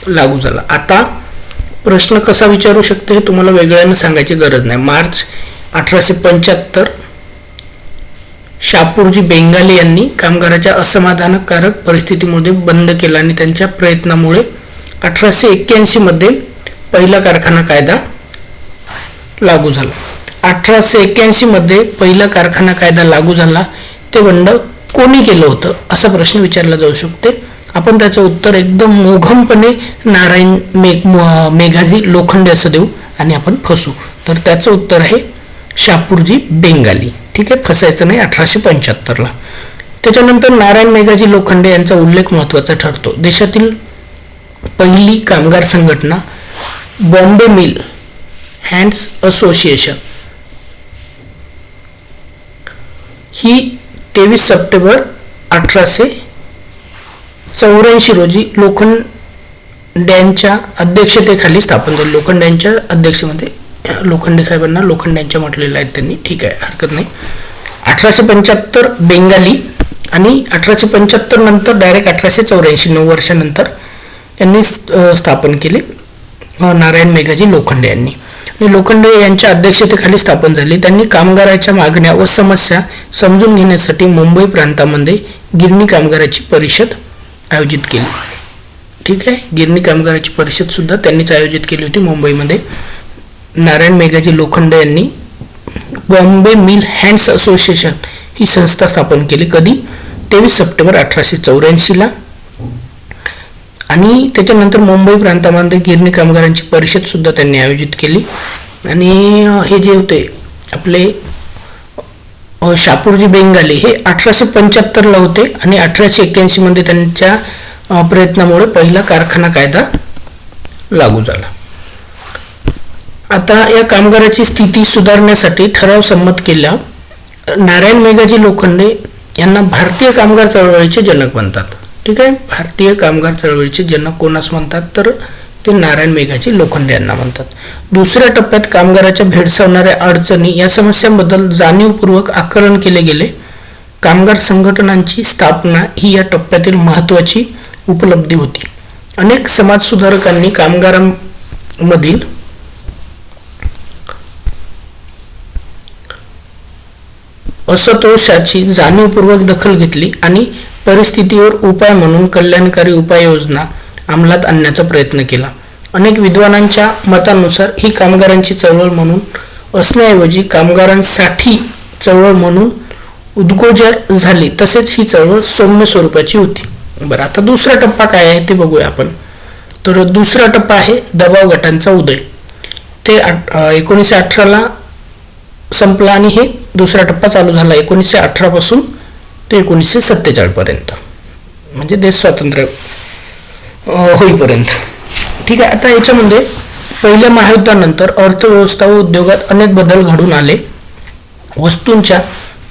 लागू झाला. आता प्रश्न कसा विचारू शकते हे तुम्हाला वेगळ्यानं सांगायची गरज नाही. मार्च 1875 शापूरजी बेंगाली यांनी कामगाराच्या असमाधानकारक परिस्थितीमध्ये बंद केला आणि त्यांच्या प्रयत्नामुळे 1881 मध्ये पहिला कारखाना कायदा लागू झाला. 1881 मध्ये पहिला कारखाना कायदा लागू झाला. ते बंड कोणी केलं होतं असा प्रश्न विचारला जाऊ शकते. आपण त्याचं उत्तर एकदम मोघमपणे नारायण मेघाजी लोखंडे असं देऊ आणि आपण फसू. तर त्याचं उत्तर आहे शापूरजी बेंगाली. ठीक आहे, फसायचं नाही. 1875ला. त्याच्यानंतर नारायण मेघाजी लोखंडे यांचा उल्लेख महत्त्वाचा ठरतो. देशातील पहिली कामगार संघटना बॉम्बे मिल हँड्स असोसिएशन ही 23 सप्टेंबर 1884 रोजी लोखंड्यांच्या अध्यक्षतेखाली स्थापन झाली. लोखंड्यांच्या अध्यक्षतेमध्ये लोखंडे साहेबांना लोखंड्यांच्या म्हटलेलं आहे त्यांनी. ठीक आहे, हरकत नाही. 1875 बेंगाली आणि 1875 नंतर डायरेक्ट 1884 9 वर्षानंतर त्यांनी स्थापन केले नारायण मेघाजी लोखंडे यांनी. लोखंडे यांच्या अध्यक्षतेखाली स्थापन झाली. त्यांनी कामगाराच्या मागण्या व समस्या समजून घेण्यासाठी मुंबई प्रांतामध्ये गिरणी कामगाराची परिषद आयोजित केली. ठीक आहे, गिरणी कामगाराची परिषद सुद्धा त्यांनीच आयोजित केली होती मुंबईमध्ये. नारायण मेघाजी लोखंडे यांनी बॉम्बे मिल हँड्स असोसिएशन ही संस्था स्थापन केली. कधी? 23 सप्टेंबर 1884ला. आणि त्याच्यानंतर मुंबई प्रांतामध्ये गिरणी कामगारांची परिषद सुद्धा त्यांनी आयोजित केली. आणि हे जे होते आपले शापूरजी बेंगाली हे 1875ला होते आणि 1881 मध्ये त्यांच्या प्रयत्नामुळे पहिला कारखाना कायदा लागू झाला. आता या कामगाराची स्थिती सुधारण्यासाठी ठराव संमत केला. नारायण मेघाजी लोखंडे यांना भारतीय कामगार चळवळीचे जनक म्हणतात. ठीक आहे, भारतीय कामगार चळवळीचे जनक कोणास म्हणतात तर ते नारायण मेघाजी लोखंडे यांना म्हणतात. दुसऱ्या टप्प्यात कामगाराच्या भेडसावणाऱ्या अडचणी या समस्यांबद्दल जाणीवपूर्वक आकलन केले गेले. कामगार संघटनांची स्थापना ही या टप्प्यातील महत्त्वाची उपलब्धी होती. अनेक समाजसुधारकांनी कामगारांमधील असंतोषाची जाणीवपूर्वक दखल घेतली आणि परिस्थितीवर उपाय म्हणून कल्याणकारी उपाययोजना अंमलात आणण्याचा प्रयत्न केला. अनेक विद्वानांच्या मतानुसार ही कामगारांची चळवळ म्हणून असण्याऐवजी कामगारांसाठी चळवळ म्हणून उद्गोजर झाली. तसेच ही चळवळ सौम्य स्वरूपाची होती. बरं, आता दुसरा टप्पा काय आहे ते बघूया आपण. तर दुसरा टप्पा आहे दबाव गटांचा उदय. ते 1918ला संपला आणि हे दुसरा टप्पा चालू झाला 1918 पासून ते 1947 पर्यंत, म्हणजे देश स्वातंत्र्य होईपर्यंत. ठीक आहे. आता याच्यामध्ये पहिल्या महायुद्धानंतर अर्थव्यवस्था व उद्योगात अनेक बदल घडून आले. वस्तूंच्या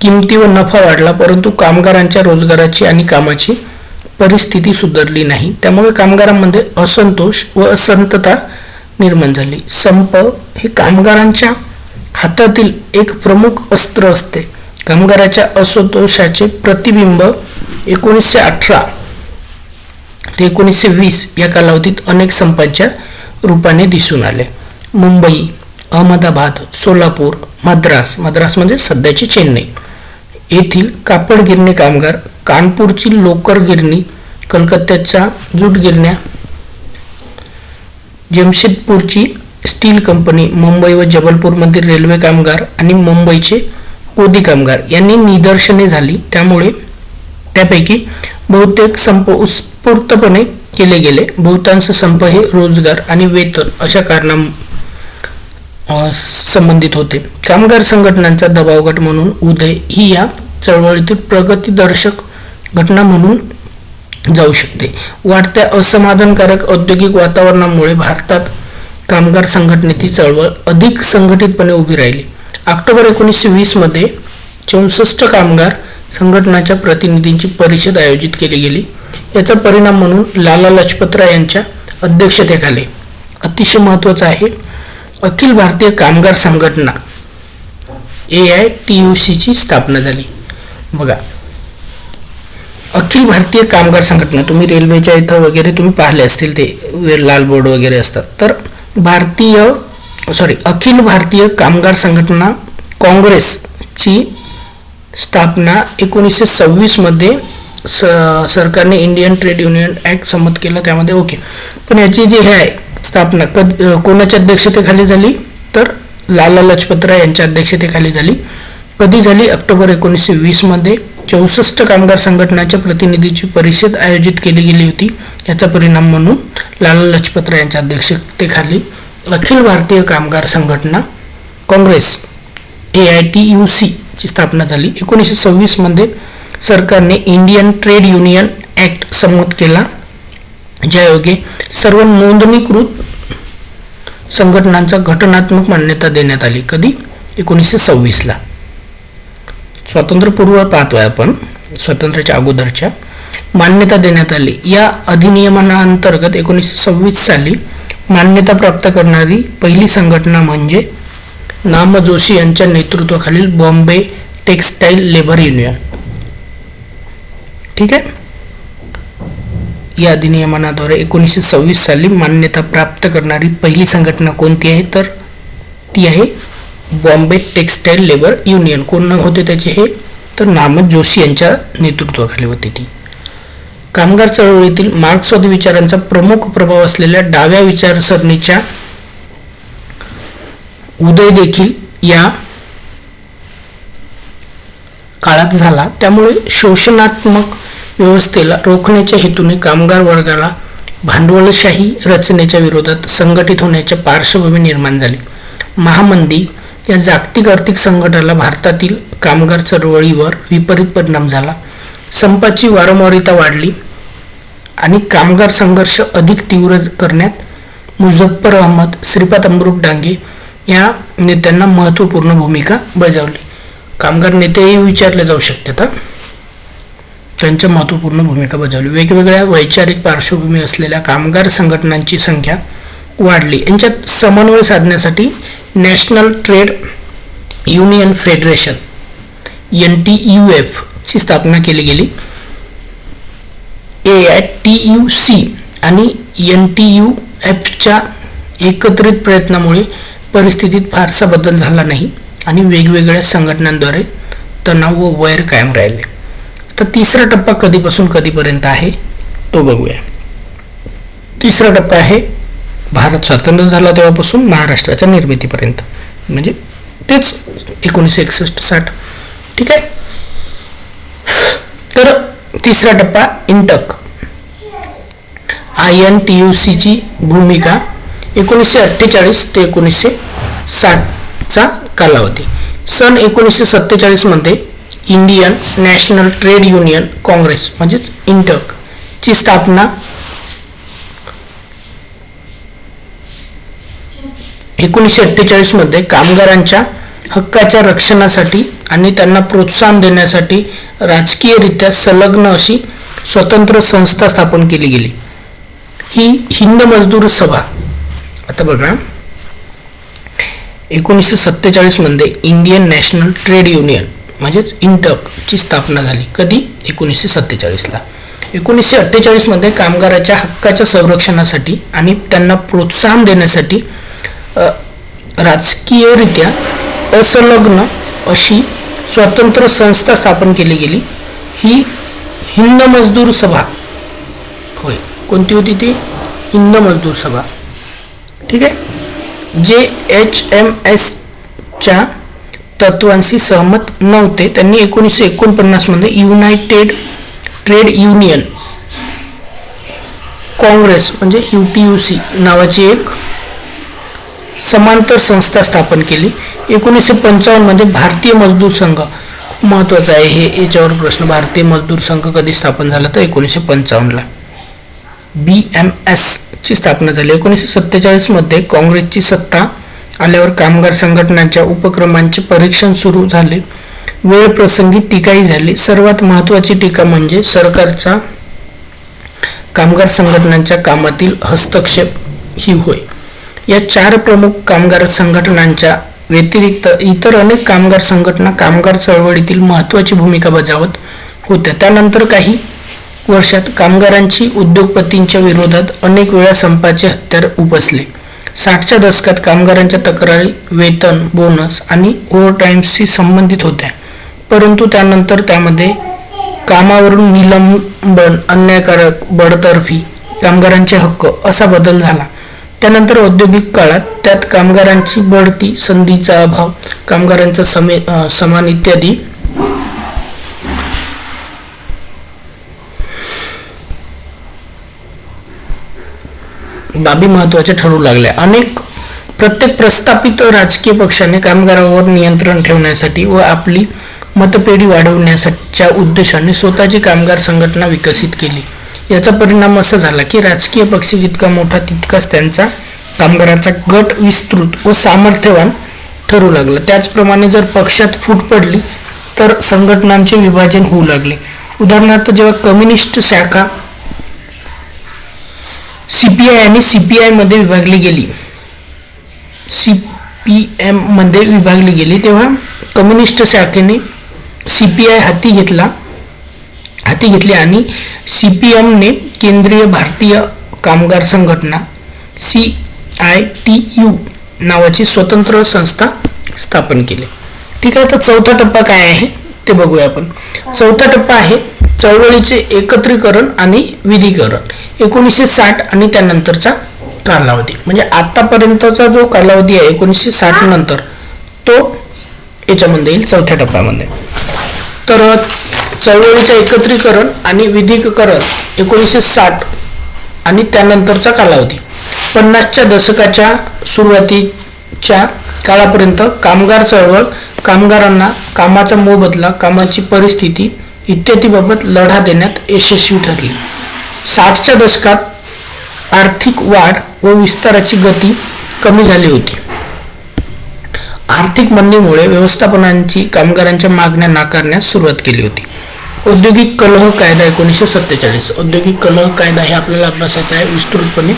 किमती व नफा वाढला, परंतु कामगारांच्या रोजगाराची आणि कामाची परिस्थिती सुधारली नाही. त्यामुळे कामगारांमध्ये असंतोष व असंतता निर्माण झाली. संप हे कामगारांच्या हातातील एक प्रमुख अस्त्र असते. कामगाराच्या असंतोषाचे प्रतिबिंब 1918 ते 1920 या कालावधीत अनेक संपांच्या रूपाने दिसून आले. मुंबई, अहमदाबाद, सोलापूर, मद्रास म्हणजे सध्याची चेन्नई येथील कापड गिरणी कामगार, कानपूरची लोकर गिरणी, कलकत्त्याच्या जूट गिरण्या, जमशेदपूरची स्टील कंपनी, मुंबई व जबलपूरमधील रेल्वे कामगार आणि मुंबईचे कोदी कामगार यांनी निदर्शने झाली. त्यामुळे त्यापैकी बहुतेक संप उत्स्फूर्तपणे केले गेले. बहुतांश संप हे रोजगार आणि वेतन अशा कारणांना संबंधित होते. कामगार संघटनांचा दबाव गट म्हणून उदय ही या चळवळीतील प्रगतीदर्शक घटना म्हणून जाऊ शकते. वाढत्या असमाधानकारक औद्योगिक वातावरणामुळे भारतात कामगार संघटनेची चळवळ अधिक संघटितपणे उभी राहिली. ऑक्टोबर 1920 मध्ये 64 कामगार संघटनाच्या प्रतिनिधींची परिषद आयोजित केली गेली. याचा परिणाम म्हणून लाला लजपतराय यांच्या अध्यक्षतेखाली अतिशय महत्त्वाचं आहे अखिल भारतीय कामगार संघटना AITUC ची स्थापना झाली. बघा, अखिल भारतीय कामगार संघटना, तुम्ही रेल्वेच्या इथं वगैरे तुम्ही पाहिले असतील ते लाल बोर्ड वगैरे असतात. तर अखिल भारतीय कामगार संघटना काँग्रेसची स्थापना 1926 मध्ये सरकारने इंडियन ट्रेड युनियन ऍक्ट संमत केला. त्यामध्ये ओके, पण याची जी आहे स्थापना कोणाच्या अध्यक्षतेखाली झाली तर लाला लजपतराय यांच्या अध्यक्षतेखाली झाली. कधी झाली? ऑक्टोबर 1920 मध्ये 64 कामगार संघटनाच्या प्रतिनिधीची परिषद आयोजित केली गेली होती. याचा परिणाम म्हणून लाला लजपतराय यांच्या अध्यक्षतेखाली अखिल भारतीय कामगार संघटना काँग्रेस AITUC ची स्थापना झाली. 1926 मध्ये सरकारने इंडियन ट्रेड युनियन ऍक्ट संमत केला, ज्यायोगे सर्व नोंदणीकृत संघटनांचा घटनात्मक मान्यता देण्यात आली. कधी? 1926 ला. स्वातंत्र्यपूर्व पाहतोय आपण, स्वातंत्र्याच्या अगोदरच्या मान्यता देण्यात आली. या अधिनियमांतर्गत 1926 साली मान्यता प्राप्त करणारी पहिली संघटना म्हणजे नाम जोशी यांच्या नेतृत्वाखालील बॉम्बे टेक्सटाईल लेबर युनियन. ठीक आहे. या अधिनियमाद्वारे 1926 साली मान्यता प्राप्त करणारी पहिली संघटना कोणती आहे तर ती आहे बॉम्बे टेक्सटाईल लेबर युनियन. कोण होते त्याचे हे तर नाम जोशी यांच्या नेतृत्वाखाली होती ती. कामगार चळवळीतील मार्क्सवादी विचारांचा प्रमुख प्रभाव असलेल्या डाव्या विचारसरणीच्या उदय देखील या काळात झाला. त्यामुळे शोषणात्मक व्यवस्थेला रोखण्याच्या हेतूने कामगार वर्गाला भांडवलशाही रचनेच्या विरोधात संघटित होण्याच्या पार्श्वभूमी निर्माण झाली. महामंदी या जागतिक आर्थिक संकटाला भारतातील कामगार चळवळीवर विपरीत परिणाम झाला. संपाची वारंवारिता वाढली आणि कामगार संघर्ष अधिक तीव्र करण्यात मुझफ्फर अहमद, श्रीपाद अमृत डांगे या नेत्यांना महत्त्वपूर्ण भूमिका बजावली. कामगार नेतेही विचारले जाऊ शकतात, त्यांच्या महत्त्वपूर्ण भूमिका बजावली. वेगवेगळ्या वैचारिक पार्श्वभूमी असलेल्या कामगार संघटनांची संख्या वाढली. यांच्यात समन्वय साधण्यासाठी national trade union federation NTUF ची स्थापना केली गेली. AITUC आणि NTUFच्या एकत्रित प्रयत्नामुळे परिस्थितीत फारसा बदल झाला नाही आणि वेगवेगळ्या संघटनांद्वारे तणाव व वैर कायम राहिले. तर तिसरा टप्पा कधीपासून कधीपर्यंत आहे तो बघूया. तिसरा टप्पा आहे भारत स्वतंत्र झाला तेव्हापासून महाराष्ट्राच्या निर्मितीपर्यंत, म्हणजे तेच 1961-60. ठीक आहे. तर तिसरा टप्पा इंटक INTUC ची भूमिका 1948 ते 1960 चा कालावधी. सन 1947 मध्ये Indian national trade union Congress म्हणजेच इंटक ची स्थापना 1948 मध्ये कामगारांच्या हक्काच्या रक्षणासाठी आणि त्यांना प्रोत्साहन देण्यासाठी राजकीयरित्या संलग्न अशी स्वतंत्र संस्था स्थापन केली गेली. ही हिंद मजदूर सभा. आता बघा, 1947 मध्ये इंडियन नॅशनल ट्रेड युनियन म्हणजेच इंटक ची स्थापना झाली. कधी? 1947 ला. 1948 मध्ये कामगाराच्या हक्काच्या संरक्षणासाठी आणि त्यांना प्रोत्साहन देण्यासाठी राजकीयरित्या असंलग्न अशी स्वतंत्र संस्था स्थापन केली गेली. ही हिंद मजदूर सभा होय. कोणती होती ती? हिंद मजदूर सभा. ठीक आहे. जे HMS च्या तत्वांशी सहमत नव्हते त्यांनी 1949 मध्ये युनायटेड ट्रेड युनियन काँग्रेस म्हणजे UTUC नावाची एक समांतर संस्था स्थापन केली. 1955 मध्ये भारतीय मजदूर संघ, महत्वाचा आहे हे, याच्यावर प्रश्न. भारतीय मजदूर संघ कधी स्थापन झाला? तर 1955 ला. BMS ची स्थापना झाली. 1947 मध्ये काँग्रेसची सत्ता आल्यावर कामगार संघटनांच्या उपक्रमांचे परीक्षण सुरू झाले. वेळ प्रसंगी टीकाही झाली. सर्वात महत्त्वाची टीका म्हणजे सरकारचा कामगार संघटनांच्या कामातील हस्तक्षेप ही होय. या 4 प्रमुख कामगार संघटनांच्या व्यतिरिक्त इतर अनेक कामगार संघटना कामगार चळवळीतील महत्त्वाची भूमिका बजावत होत्या. त्यानंतर काही वर्षात कामगारांची उद्योगपतींच्या विरोधात अनेक वेळा संपाचे हत्यार उपसले. 60च्या दशकात कामगारांच्या तक्रारी वेतन, बोनस आणि ओव्हरटाईम्सशी संबंधित होत्या, परंतु त्यानंतर त्यामध्ये कामावरून निलंबन, अन्यायकारक बडतर्फी, कामगारांचे हक्क असा बदल झाला. त्यानंतर औद्योगिक काळात त्यात कामगारांची बढती, संधीचा अभाव, कामगारांचा समान इत्यादी बाबी महत्त्वाच्या ठरू लागल्या. प्रत्येक प्रस्थापित राजकीय पक्षाने कामगारांवर नियंत्रण ठेवण्यासाठी व आपली मतपेढी वाढवण्याच्या उद्देशाने स्वतःची कामगार संघटना विकसित केली. याचा परिणाम असा झाला की राजकीय पक्ष जितका मोठा तितकाच त्यांचा कामगारांचा गट विस्तृत व सामर्थ्यवान ठरू लागला. त्याचप्रमाणे जर पक्षात फूट पडली तर संघटनांचे विभाजन होऊ लागले. उदाहरणार्थ, जेव्हा कम्युनिस्ट शाखा CPI आणि CPI मध्ये विभागली गेली, CPM मध्ये विभागली गेली, तेव्हा कम्युनिस्ट शाखेने CPI हाती घेतली आणि CPM ने केंद्रीय भारतीय कामगार संघटना CITU नावाची स्वतंत्र संस्था स्थापन केली. ठीक आहे. तर चौथा टप्पा काय आहे ते बघूया आपण. चौथा टप्पा आहे चळवळीचे एकत्रीकरण आणि विलीनीकरण. 1960 आणि त्यानंतरचा कालावधी, म्हणजे आतापर्यंतचा जो कालावधी आहे 1960 नंतर, तो याच्यामध्ये येईल चौथ्या टप्प्यामध्ये. तर चळवळीचे एकत्रीकरण आणि विलीनीकरण 1960 आणि त्यानंतरचा कालावधी. 50च्या दशकाच्या सुरुवातीच्या काळापर्यंत कामगार चळवळ कामगारांना कामाचा मोबदला, कामाची परिस्थिती इत्यादीबाबत लढा देण्यात यशस्वी ठरली. 60च्या दशकात आर्थिक वाढ व विस्ताराची गती कमी झाली होती. आर्थिक मंदीमुळे व्यवस्थापनांची कामगारांच्या मागण्या नाकारण्यास सुरुवात केली होती. औद्योगिक कलह कायदा 1947. औद्योगिक कलह कायदा हे आपल्याला अभ्यासाचा आहे विस्तृतपणे,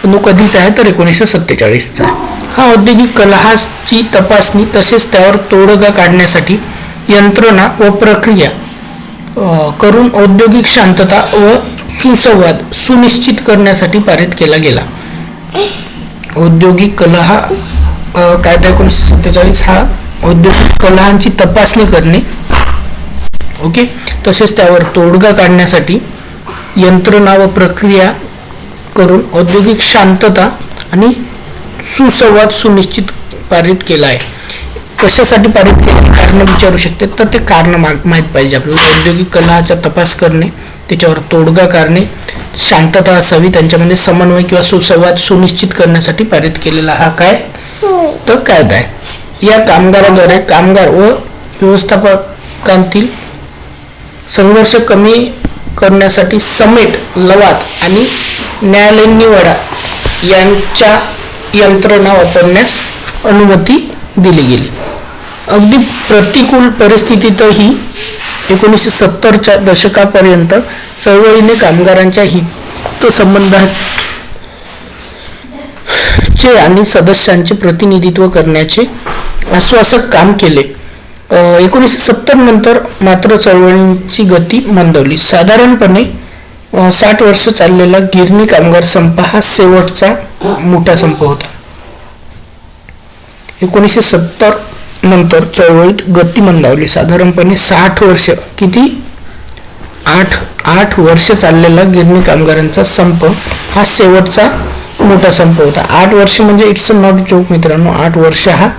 तो कधीचा आहे तर 1947चा आहे. हा औद्योगिक कलहाची तपासणी तसेच त्यावर तोडगा काढण्यासाठी यंत्रणा व प्रक्रिया करून औद्योगिक शांतता व सुसंवाद सुनिश्चित करण्यासाठी पारित केला गेला. औद्योगिक कलह कायदा 1947 हा औद्योगिक कलहांची तपासणी करणे, ओके, तसेच त्यावर तोडगा काढण्यासाठी यंत्रणा व प्रक्रिया करून औद्योगिक शांतता आणि सुसंवाद सुनिश्चित पारित केला आहे. कशासाठी पारित केले कारण विचारू शकते, तर ते कारण माहीत पाहिजे आपल्याला. औद्योगिक कलहाचा तपास करणे, त्याच्यावर तोडगा काढणे, शांतता असावी, त्यांच्यामध्ये समन्वय किंवा सुसंवाद सुनिश्चित करण्यासाठी पारित केलेला हा काय तर कायदा आहे. या कामगाराद्वारे कामगार व व्यवस्थापकांतील संघर्ष कमी करण्यासाठी समेट, लवाद आणि न्यायालयीन निवाडा यांच्या यंत्रणा वापरण्यास अनुमती दिली गेली. अगदी प्रतिकूल परिस्थितीतही 1970च्या दशकापर्यंत चळवळीने कामगारांच्या हितसंबंधांचे आणि सदस्यांचे प्रतिनिधित्व करण्याचे आश्वासक काम केले. 1970 नंतर मात्र चळवळींची गती मंदावली. साधारणपणे 60 वर्ष चाललेला गिरणी कामगार संप हा शेवटचा मोठा संप होता. 1970 नंतर चळवळीत गती मंदावली. साधारणपणे 60 वर्ष आठ वर्ष चाललेला गिरणी कामगारांचा संप हा शेवटचा मोठा संप होता. 8 वर्ष म्हणजे इट्स नॉट जोक मित्रांनो. 8 वर्ष हा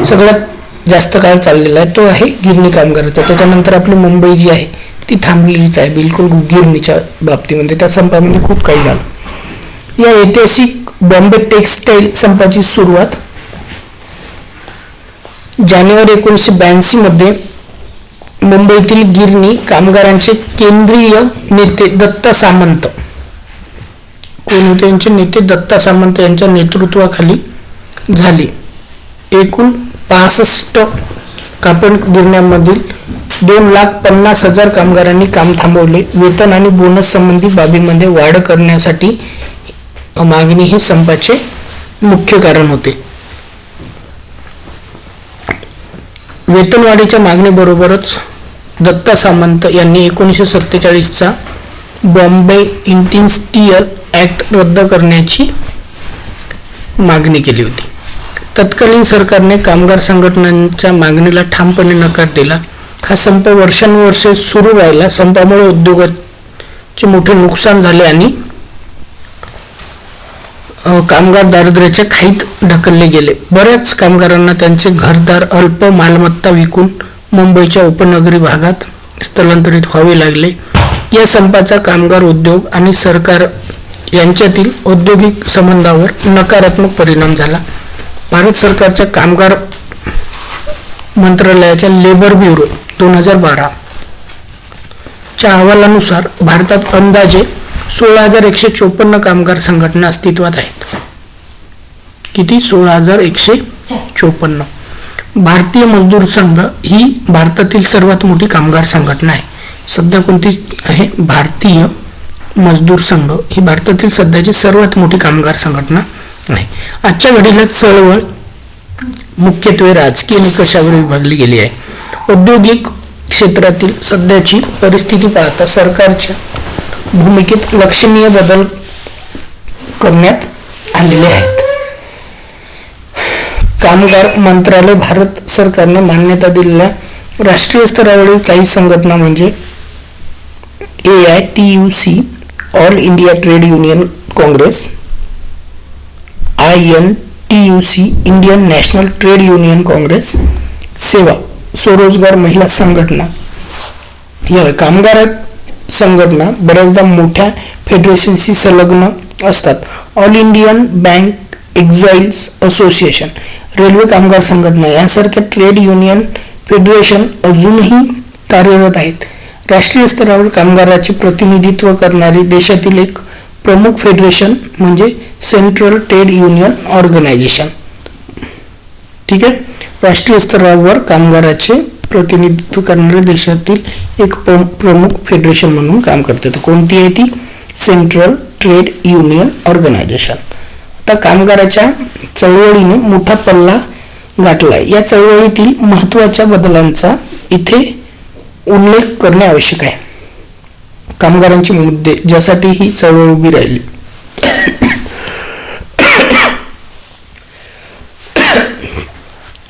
सगळ्यात जास्त काळ चाललेला आहे, तो आहे गिरणी कामगाराचा. त्याच्यानंतर आपली मुंबई जी आहे ती थांबलेलीच आहे बिलकुल गिरणीच्या बाबतीमध्ये. त्या संपामध्ये खूप काही झालं. या ऐतिहासिक बॉम्बे टेक्सटाईल संपाची सुरुवात जानेवारी 1982 मध्ये मुंबईतील गिरणी कामगारांचे केंद्रीय नेते दत्ता सामंत, कोण होते यांचे नेते, दत्ता सामंत यांच्या नेतृत्वाखाली झाली. एकूण 65 कापड गिरण्यांमधील 2,50,000 कामगारांनी काम थांबवले. वेतन आणि बोनस संबंधी बाबींमध्ये वाढ करण्यासाठी मागणी हे संपाचे मुख्य कारण होते. वेतनवाढीच्या मागणीबरोबरच दत्ता सामंत यांनी 1947चा बॉम्बे इंडस्ट्रियल ऍक्ट रद्द करण्याची मागणी केली होती. तत्कालीन सरकारने कामगार संघटनांच्या मागणीला ठामपणे नकार दिला. हा संप वर्षानुवर्षे सुरू राहिला. संपामुळे उद्योगाचे मोठे नुकसान झाले आणि कामगार दारिद्र्याच्या खाईत ढकलले गेले. बऱ्याच कामगारांना त्यांचे घरदार अल्प मालमत्ता विकून मुंबईच्या उपनगरी भागात स्थलांतरित व्हावे लागले. या संपाचा कामगार उद्योग आणि सरकार यांच्यातील औद्योगिक संबंधावर नकारात्मक परिणाम झाला. भारत सरकारच्या कामगार मंत्रालयाच्या लेबर ब्युरो 2012 च्या अहवालानुसार भारतात अंदाजे 16,154 कामगार संघटना अस्तित्वात आहेत. किती? 16,154. भारतीय मजदूर संघ ही भारतातील सर्वात मोठी कामगार संघटना आहे. सध्या कोणती आहे? भारतीय मजदूर संघ ही भारतातील सध्याची सर्वात मोठी कामगार संघटना आहे. आजच्या घडीला चळवळ मुख्यत्वे राजकीय निकषावर विभागली गेली आहे. औद्योगिक क्षेत्रातील सध्याची परिस्थिती पाहता सरकारच्या भूमिकेत लक्षणीय बदल करण्यात आलेले आहेत. कामगार मंत्रालय भारत सरकारने मान्यता दिलेल्या राष्ट्रीय स्तरावरील काही संघटना म्हणजे AITUC all India trade union Congress, INTUC Indian national trade union Congress, सेवा स्वरोजगार महिला संघटना. या कामगार संघटना बऱ्याचदा मोठ्या फेडरेशनशी संलग्न असतात. ऑल इंडियन बँक एक्झाईल्स असोसिएशन, रेल्वे कामगार संघटना यासारख्या ट्रेड युनियन फेडरेशन अजूनही कार्यरत आहेत. राष्ट्रीय स्तरावर कामगाराचे प्रतिनिधित्व करणारी देशातील एक प्रमुख फेडरेशन म्हणजे सेंट्रल ट्रेड युनियन ऑर्गनायझेशन. ठीक आहे. राष्ट्रीय स्तरावर कामगाराचे प्रतिनिधित्व करणारे देशातील एक प्रमुख फेडरेशन म्हणून काम करते. तर कोणती आहे ती? Central trade union organisation. आता कामगाराच्या चळवळीने मोठा पल्ला गाठलाय. या चळवळीतील महत्त्वाच्या बदलांचा इथे उल्लेख करणे आवश्यक आहे. कामगारांचे मुद्दे ज्यासाठी ही चळवळ उभी राहिली.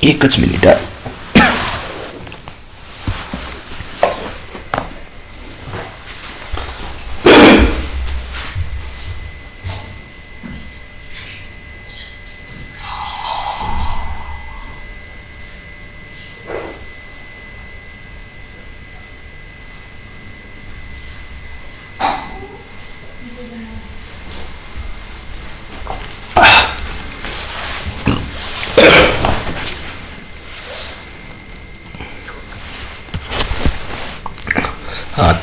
एकच मिनिट.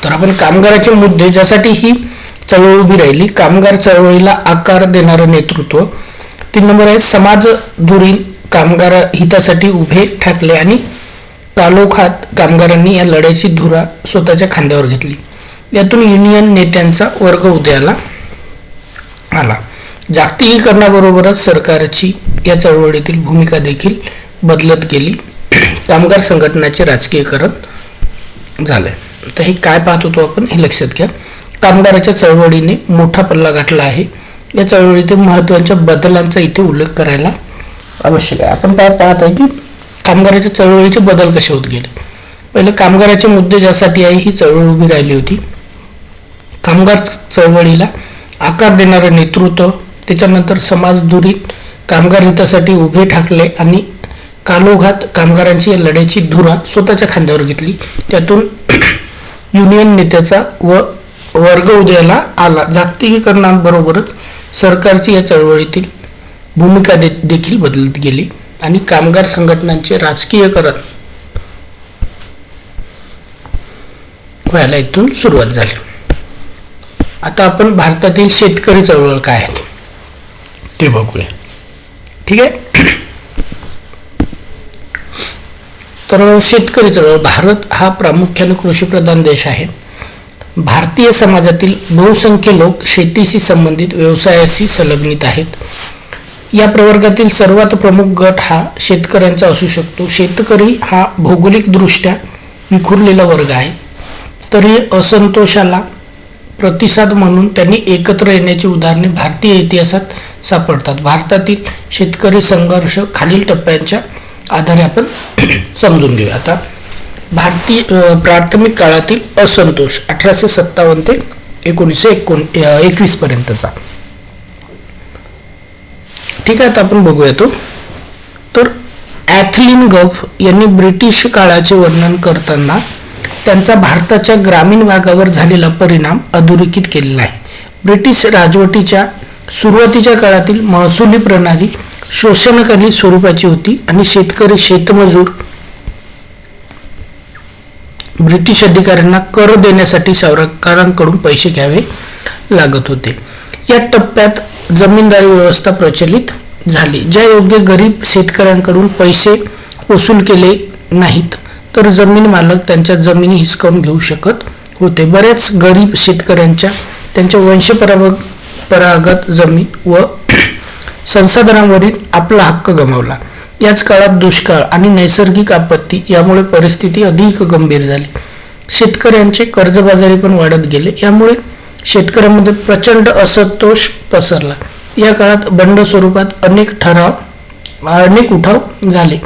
तर आपण कामगाराचे मुद्दे ज्यासाठी ही चळवळ उभी राहिली. कामगार चळवळीला आकार देणारं नेतृत्व, 3 नंबर आहे समाज धुरी कामगार हितासाठी उभे ठाकले आणि कालोखात कामगारांनी या लढ्याची धुरा स्वतःच्या खांद्यावर घेतली. यातून युनियन नेत्यांचा वर्ग उदयाला आला. जागतिकीकरणाबरोबरच सरकारची या चळवळीतील भूमिका देखील बदलत गेली. कामगार संघटनाचे राजकीयकरण झाले. तर हे काय पाहत होतो आपण हे लक्षात घ्या. कामगाराच्या चळवळीने मोठा पल्ला गाठला आहे. या चळवळीतील महत्त्वाच्या बदलांचा इथे उल्लेख करायला आवश्यक आहे. आपण काय पाहत आहे की कामगाराच्या चळवळीचे बदल कसे होत गेले. पहिले कामगाराचे मुद्दे ज्यासाठी आहे ही चळवळ उभी राहिली होती. कामगार चळवळीला आकार देणारे नेतृत्व, त्याच्यानंतर समाजधुरीत कामगार हितासाठी उभे ठाकले आणि कालोघात कामगारांची या लढ्याची धुरा स्वतःच्या खांद्यावर घेतली. त्यातून युनियन नेत्याचा वर्ग उदयाला आला. जागतिकीकरणाबरोबरच सरकारची या चळवळीतील भूमिका देखील बदलत गेली आणि कामगार संघटनांचे राजकीयकरण व्हायला इथून सुरुवात झाली. आता आपण भारतातील शेतकरी चळवळ काय आहे ते बघूया. ठीक आहे. तर शेतकरी चळवळ. भारत हा प्रामुख्याने कृषीप्रधान देश आहे. भारतीय समाजातील बहुसंख्य लोक शेतीशी संबंधित व्यवसायाशी संलग्नित आहेत. या प्रवर्गातील सर्वात प्रमुख गट हा शेतकऱ्यांचा असू शकतो. शेतकरी हा भौगोलिकदृष्ट्या विखुरलेला वर्ग आहे. तरी असंतोषाला प्रतिसाद म्हणून त्यांनी एकत्र येण्याची उदाहरणे भारतीय इतिहासात सापडतात. भारतातील शेतकरी संघर्ष खालील टप्प्यांच्या आधारे आपण समजून घेऊया. आता भारतीय प्राथमिक काळातील असंतोष 1857 ते 1921 पर्यंतचा. ठीक आहे. आता आपण बघूया तो. तर ॲथलीन गफ यांनी ब्रिटिश काळाचे वर्णन करताना त्यांचा भारताच्या ग्रामीण भागावर झालेला परिणाम अधोरेखित केलेला आहे. ब्रिटिश राजवटीच्या सुरुवातीच्या काळातील महसुली प्रणाली शोषणकारी स्वरूपाची होती आणि शेतकरी शेतमजूर ब्रिटिश अधिकाऱ्यांना कर देण्यासाठी सरकारांकडून पैसे घ्यावे लागत होते. या टप्प्यात जमीनदारी व्यवस्था प्रचलित झाली. ज्या योग्य गरीब शेतकऱ्यांकडून पैसे वसूल केले नाहीत तर जमीन मालक त्यांच्या जमिनी हिसकावून घेऊ शकत होते. बऱ्याच गरीब शेतकऱ्यांच्या त्यांच्या वंशपरंपरागत जमीन व संसाधनांवरील आपला हक्क गमावला. याच काळात दुष्काळ आणि नैसर्गिक आपत्ती यामुळे परिस्थिती अधिक गंभीर झाली. शेतकऱ्यांचे कर्जबाजारी पण वाढत गेले. यामुळे शेतकऱ्यांमध्ये प्रचंड असंतोष पसरला. या काळात बंड स्वरूपात अनेक उठाव झाले.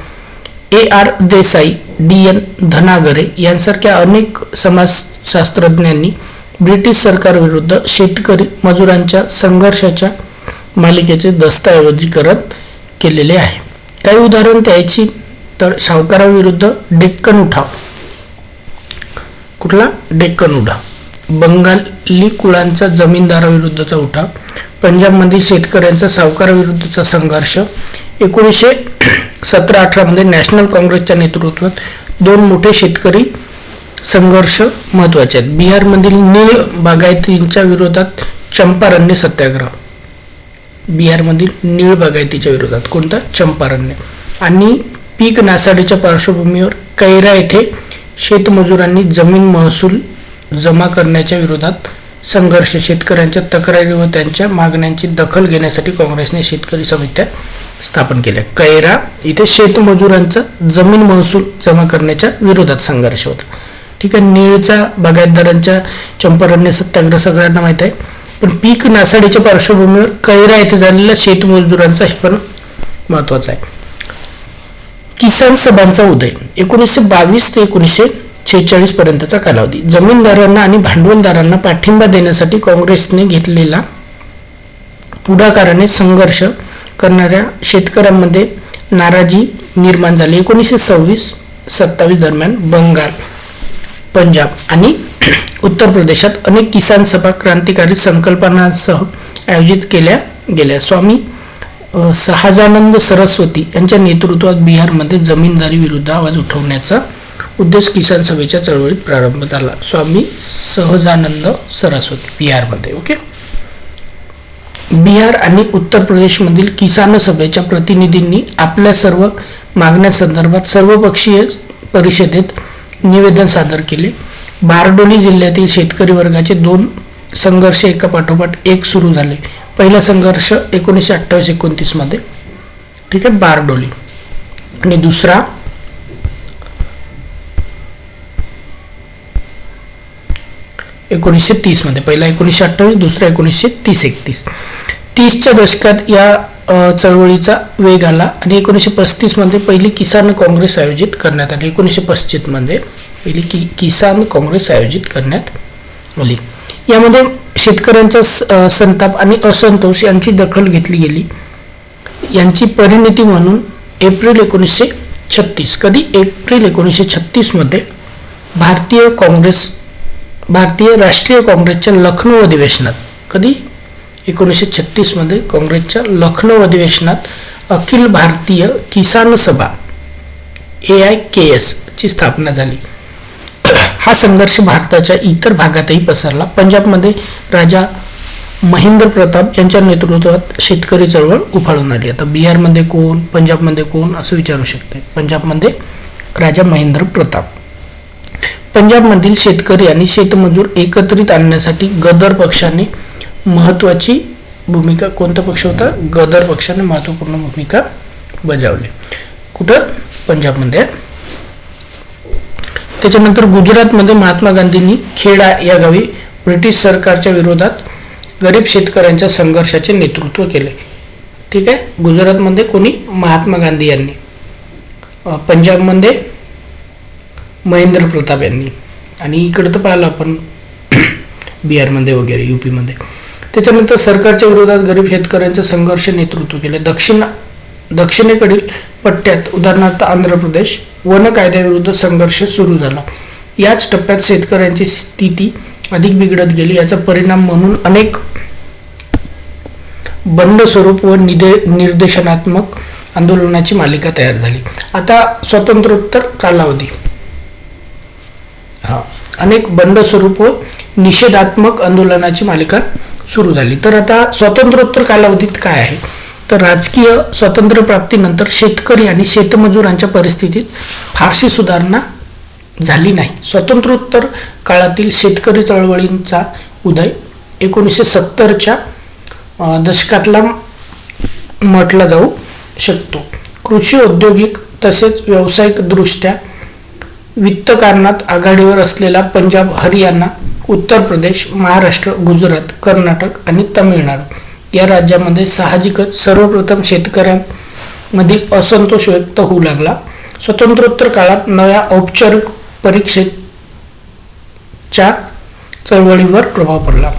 A.R. देसाई, D.N. धनागरे यांसारख्या अनेक समाजशास्त्रज्ञांनी ब्रिटिश सरकारविरुद्ध शेतकरी मजुरांच्या संघर्षाच्या मालिकेचे दस्तऐवजीकरण केलेले आहे. काही उदाहरण द्यायची तर सावकाराविरुद्ध डेक्कन उठाव. कुठला? डेक्कन उठाव. बंगाली कुळांचा जमीनदाराविरुद्धचा उठाव. पंजाबमधील शेतकऱ्यांचा सावकाराविरुद्धचा संघर्ष. 1917-18 मध्ये नॅशनल काँग्रेसच्या नेतृत्वात 2 मोठे शेतकरी संघर्ष महत्वाचे आहेत. बिहारमधील नीळ बागायतींच्या विरोधात चंपारण्य सत्याग्रह. बिहारमधील नीळ बागायतीच्या विरोधात कोणता? चंपारण्य. आणि पीक नासाडीच्या पार्श्वभूमीवर कैरा येथे शेतमजुरांनी जमीन महसूल जमा करण्याच्या विरोधात संघर्ष. शेतकऱ्यांच्या तक्रारी व त्यांच्या मागण्यांची दखल घेण्यासाठी काँग्रेसने शेतकरी समित्या स्थापन केल्या. कैरा इथे शेतमजुरांचा जमीन महसूल जमा करण्याच्या विरोधात संघर्ष होता. ठीक आहे. नीळचा बागायतदारांच्या चंपारण्य सत्याग्रह सगळ्यांना माहित आहे. पण पीक नासाडीच्या पार्श्वभूमीवर कैरा येथे झालेल्या शेतमजुरांचा हे पण महत्वाचा आहे. किसान सभांचा उदय 1922 ते 1946 पर्यंतचा कालावधी. जमीनदारांना आणि भांडवलदारांना पाठिंबा देण्यासाठी काँग्रेसने घेतलेला पुढाकाराने संघर्ष करणाऱ्या शेतकऱ्यांमध्ये नाराजी निर्माण झाली. 1926-27 दरम्यान बंगाल, पंजाब आणि उत्तर प्रदेशात अनेक किसान सभा क्रांतिकारी संकल्पनांसह आयोजित केल्या गेल्या. स्वामी सहजानंद सरस्वती यांच्या नेतृत्वात बिहारमध्ये जमीनदारी विरुद्ध आवाज उठवण्याचा उद्देश किसान सभेच्या चळवळीत प्रारंभ झाला. स्वामी सहजानंद सरस्वती बिहारमध्ये. ओके. बिहार आणि उत्तर प्रदेशमधील किसान सभेच्या प्रतिनिधींनी आपल्या सर्व मागण्यांसंदर्भात सर्वपक्षीय परिषदेत निवेदन सादर केले. बारडोली जिल्ह्यातील शेतकरी वर्गाचे 2 संघर्ष एका पाठोपाठ एक सुरू झाले. पहिला संघर्ष 1928-29 मध्ये, ठीक आहे, बारडोली, आणि दुसरा 1930 मध्ये. पहिला 1928, दुसरा 1930-31. 30च्या दशकात या चळवळीचा वेग आला आणि 1935 मध्ये पहिली किसान काँग्रेस आयोजित करण्यात आली. 1925 मध्ये पहिली किसान काँग्रेस आयोजित करण्यात आली. यामध्ये शेतकऱ्यांचा संताप आणि असंतोष यांची दखल घेतली गेली. यांची परिणती म्हणून एप्रिल 1936, कधी एप्रिल 1936 मध्ये भारतीय राष्ट्रीय काँग्रेसच्या लखनौ अधिवेशनात, कधी 1936 मध्ये काँग्रेसच्या लखनौ अधिवेशनात अखिल भारतीय किसान सभा AIKS ची स्थापना झाली. हा संघर्ष भारताच्या इतर भागातही पसरला. पंजाबमध्ये राजा महेंद्र प्रताप यांच्या नेतृत्वात शेतकरी चळवळ उफाळून आली. आता बिहारमध्ये कोण, पंजाबमध्ये कोण असं विचारू शकते. पंजाबमध्ये राजा महेंद्र प्रताप. पंजाबमधील शेतकरी आणि शेतमजूर एकत्रित आणण्यासाठी गदर पक्षाने महत्वाची भूमिका, कोणता पक्ष होता? गदर पक्षाने महत्वपूर्ण भूमिका बजावली. कुठं? पंजाबमध्ये. त्याच्यानंतर गुजरातमध्ये महात्मा गांधींनी खेडा या गावी ब्रिटिश सरकारच्या विरोधात गरीब शेतकऱ्यांच्या संघर्षाचे नेतृत्व केले. ठीक आहे. गुजरातमध्ये कोणी? महात्मा गांधी यांनी. पंजाबमध्ये महेंद्र प्रताप यांनी. आणि इकडं तर पाहिलं आपण बिहारमध्ये वगैरे, UP मध्ये. त्याच्यानंतर सरकारच्या विरोधात गरीब शेतकऱ्यांचे संघर्ष नेतृत्व केले. दक्षिणेकडील पट्ट्यात, उदाहरणार्थ आंध्र प्रदेश, वन कायद्याविरुद्ध संघर्ष सुरू झाला. याच टप्प्यात शेतकऱ्यांची स्थिती अधिक बिघडत गेली. याचा परिणाम म्हणून अनेक बंड स्वरूप व निर्देशनात्मक आंदोलनाची मालिका तयार झाली. आता स्वातंत्र्योत्तर कालावधी, अनेक बंड स्वरूप व निषेधात्मक आंदोलनाची मालिका सुरू झाली. तर आता स्वातंत्र्योत्तर कालावधीत काय आहे? तर राजकीय स्वातंत्र्य प्राप्तीनंतर शेतकरी आणि शेतमजुरांच्या परिस्थितीत फारशी सुधारणा झाली नाही. स्वातंत्र्योत्तर काळातील शेतकरी चळवळींचा उदय 1970च्या दशकातला म्हटला जाऊ शकतो. कृषी, औद्योगिक तसेच व्यावसायिक दृष्ट्या वित्तकारणात आघाडीवर असलेला पंजाब, हरियाणा, उत्तर प्रदेश, महाराष्ट्र, गुजरात, कर्नाटक आणि तामिळनाडू या राज्यामध्ये साहजिकच सर्वप्रथम शेतकऱ्यांमधील असंतोष व्यक्त होऊ लागला. स्वातंत्र्योत्तर काळात नव्या औपचारिक परीक्षेच्या चळवळीवर प्रभाव पडला.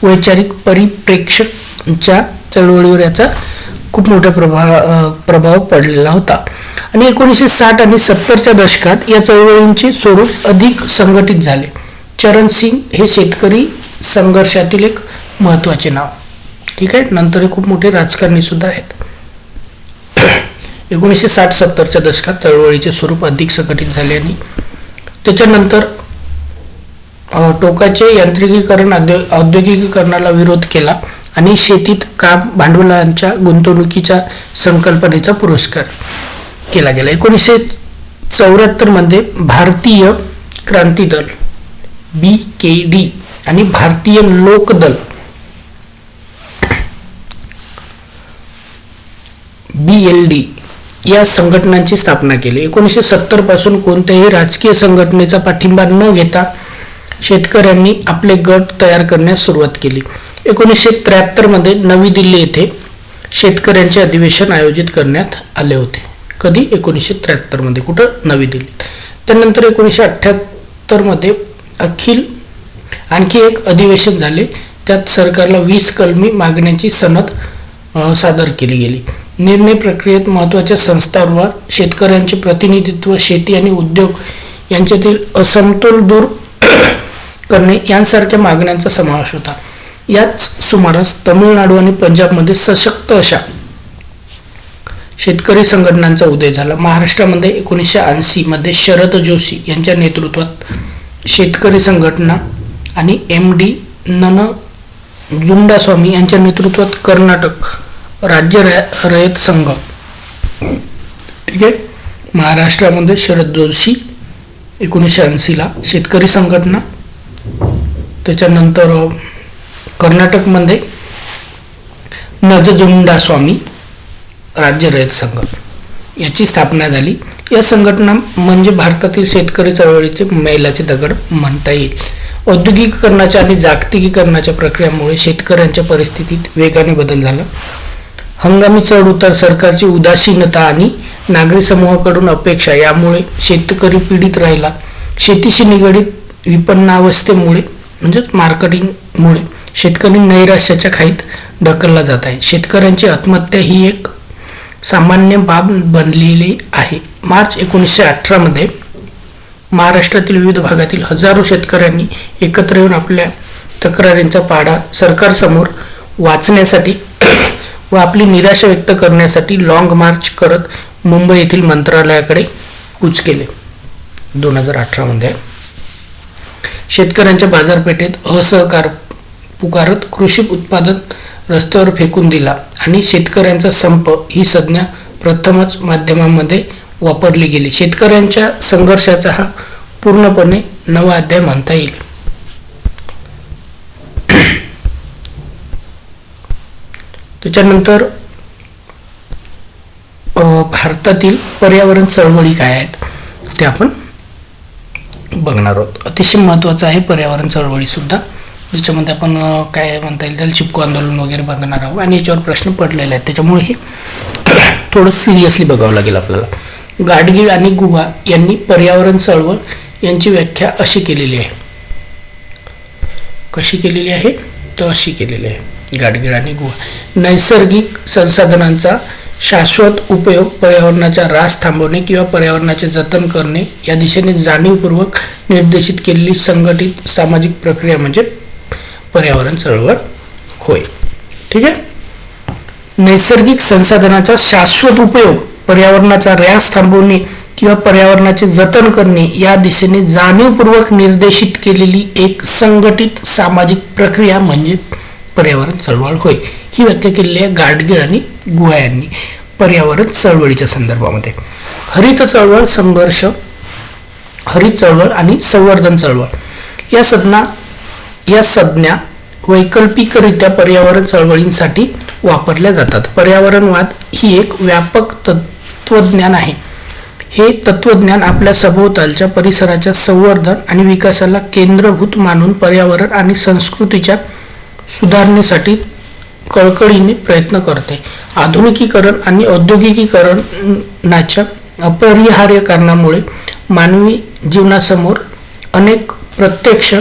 वैचारिक परिप्रेक्ष्याच्या चळवळीवर याचा खूप मोठा प्रभाव पडलेला होता. आणि 1960 आणि 70च्या दशकात या चळवळींचे स्वरूप अधिक संघटित झाले. चरण सिंग हे शेतकरी संघर्षातील एक महत्वाचे नाव. ठीक आहे. नंतर हे खूप मोठे राजकारणी सुद्धा आहेत. 1960-70च्या दशकात चळवळीचे स्वरूप अधिक संघटित झाले आणि त्याच्यानंतर टोकाचे यांत्रिकीकरण, औद्योगिकीकरणाला विरोध केला आणि शेतीत काम भांडवलांच्या गुंतवणुकीच्या संकल्पनेचा पुरस्कार केला गेला. 1974 मध्ये भारतीय क्रांती दल BKD आणि भारतीय लोक दल BLD या संघटनांची स्थापना केली. 1970 पासून कोणत्याही राजकीय संघटनेचा पाठिंबा न घेता शेतकऱ्यांनी आपले गट तयार करण्यास सुरुवात केली. 1973 मध्ये नवी दिल्ली येथे शेतकऱ्यांचे अधिवेशन आयोजित करण्यात आले होते. कधी? 1973 मध्ये. कुठं? नवी दिल्लीत. त्यानंतर 1978 मध्ये आणखी एक अधिवेशन झाले. त्यात सरकारला 20 कलमी मागण्यांची सनद सादर केली गेली. निर्णय प्रक्रियेत महत्त्वाच्या संस्थांवर शेतकऱ्यांचे प्रतिनिधित्व, शेती आणि उद्योग यांच्यातील असमतोल दूर करणे यांसारख्या मागण्यांचा समावेश होता. याच सुमारास तमिळनाडू आणि पंजाबमध्ये सशक्त अशा शेतकरी संघटनांचा उदय झाला. महाराष्ट्रामध्ये 1980 मध्ये शरद जोशी यांच्या नेतृत्वात शेतकरी संघटना आणि MD जुंडास्वामी यांच्या नेतृत्वात कर्नाटक राज्य रयत संघ, ठीक आहे. महाराष्ट्रामध्ये शरद जोशी 1980ला शेतकरी संघटना. त्याच्यानंतर कर्नाटकमध्ये नजजुंडास्वामी राज्य रयत संघ याची स्थापना झाली. या संघटना म्हणजे भारतातील शेतकरी चळवळीचे मैलाचे दगड म्हणता येईल. औद्योगिकीकरणाच्या आणि जागतिकीकरणाच्या प्रक्रियेमुळे शेतकऱ्यांच्या परिस्थितीत वेगाने बदल झाला. हंगामी चढ उतार, सरकारची उदासीनता आणि नागरी समूहाकडून अपेक्षा यामुळे शेतकरी पीडित राहिला. शेतीशी निगडीत विपन्नावस्थेमुळे म्हणजेच मार्केटिंगमुळे शेतकरी नैराश्याच्या खाईत ढकलला जात आहे. शेतकऱ्यांची आत्महत्या ही एक सामान्य बाब बनलेली आहे. मार्च 1918 मध्ये महाराष्ट्रातील विविध भागातील हजारो शेतकऱ्यांनी एकत्र येऊन आपल्या तक्रारींचा पाढा सरकारसमोर वाचण्यासाठी व आपली निराशा व्यक्त करण्यासाठी लॉंग मार्च करत मुंबई येथील मंत्रालयाकडे कूच केले. 2018 मध्ये शेतकऱ्यांच्या बाजारपेठेत असहकार पुकारत कृषी उत्पादन रस्त्यावर फेकून दिला आणि शेतकऱ्यांचा संप ही संज्ञा प्रथमच माध्यमांमध्ये वापरली गेली. शेतकऱ्यांच्या संघर्षाचा हा पूर्णपणे नवा अध्याय म्हणता येईल. त्याच्यानंतर भारतातील पर्यावरण चळवळी काय आहेत ते आपण बघणार आहोत. अतिशय महत्त्वाचं आहे पर्यावरण चळवळी सुद्धा, ज्याच्यामध्ये आपण काय म्हणता येईल त्याला चिपको आंदोलन वगैरे बघणार आहोत आणि याच्यावर प्रश्न पडलेले आहेत. त्याच्यामुळे हे थोडं सिरियसली बघावं लागेल आपल्याला. गाडगीळ आणि गुहा यांनी पर्यावरण चळवळ यांची व्याख्या अशी केलेली आहे. कशी केलेली आहे तर अशी केलेली आहे गाडगीळ आणि गुहा. नैसर्गिक संसाधनांचा शाश्वत उपयोग, पर्यावरणाचा ऱ्हास थांबवणे किंवा पर्यावरणाचे जतन करणे या दिशेने जाणीवपूर्वक निर्देशित केलेली संघटित सामाजिक प्रक्रिया म्हणजे पर्यावरण चळवळ होय. ठीक आहे. नैसर्गिक संसाधनाचा शाश्वत उपयोग, पर्यावरणाचा ऱ्हास थांबवणे किंवा पर्यावरणाचे जतन करणे या दिशेने जाणीवपूर्वक निर्देशित केलेली एक संघटित सामाजिक प्रक्रिया म्हणजे पर्यावरण चळवळ होय. ही व्याख्या केलेली आहे गाडगीळ आणि गुहा यांनी पर्यावरण चळवळीच्या संदर्भामध्ये. हरित चळवळ, संघर्ष, हरित चळवळ आणि संवर्धन चळवळ या संज्ञा वैकल्पिकरित्या पर्यावरण चळवळींसाठी वापरल्या जातात. पर्यावरणवाद ही एक व्यापक तत्वज्ञान आहे. हे तत्वज्ञान आपल्या सभोवतालच्या परिसराच्या संवर्धन आणि विकासाला केंद्रभूत मानून पर्यावरण आणि संस्कृतीच्या सुधारणेसाठी कळकळीने प्रयत्न करते. आधुनिकीकरण आणि औद्योगिकीकरणाच्या अपरिहार्य कारणामुळे मानवी जीवनासमोर अनेक प्रत्यक्ष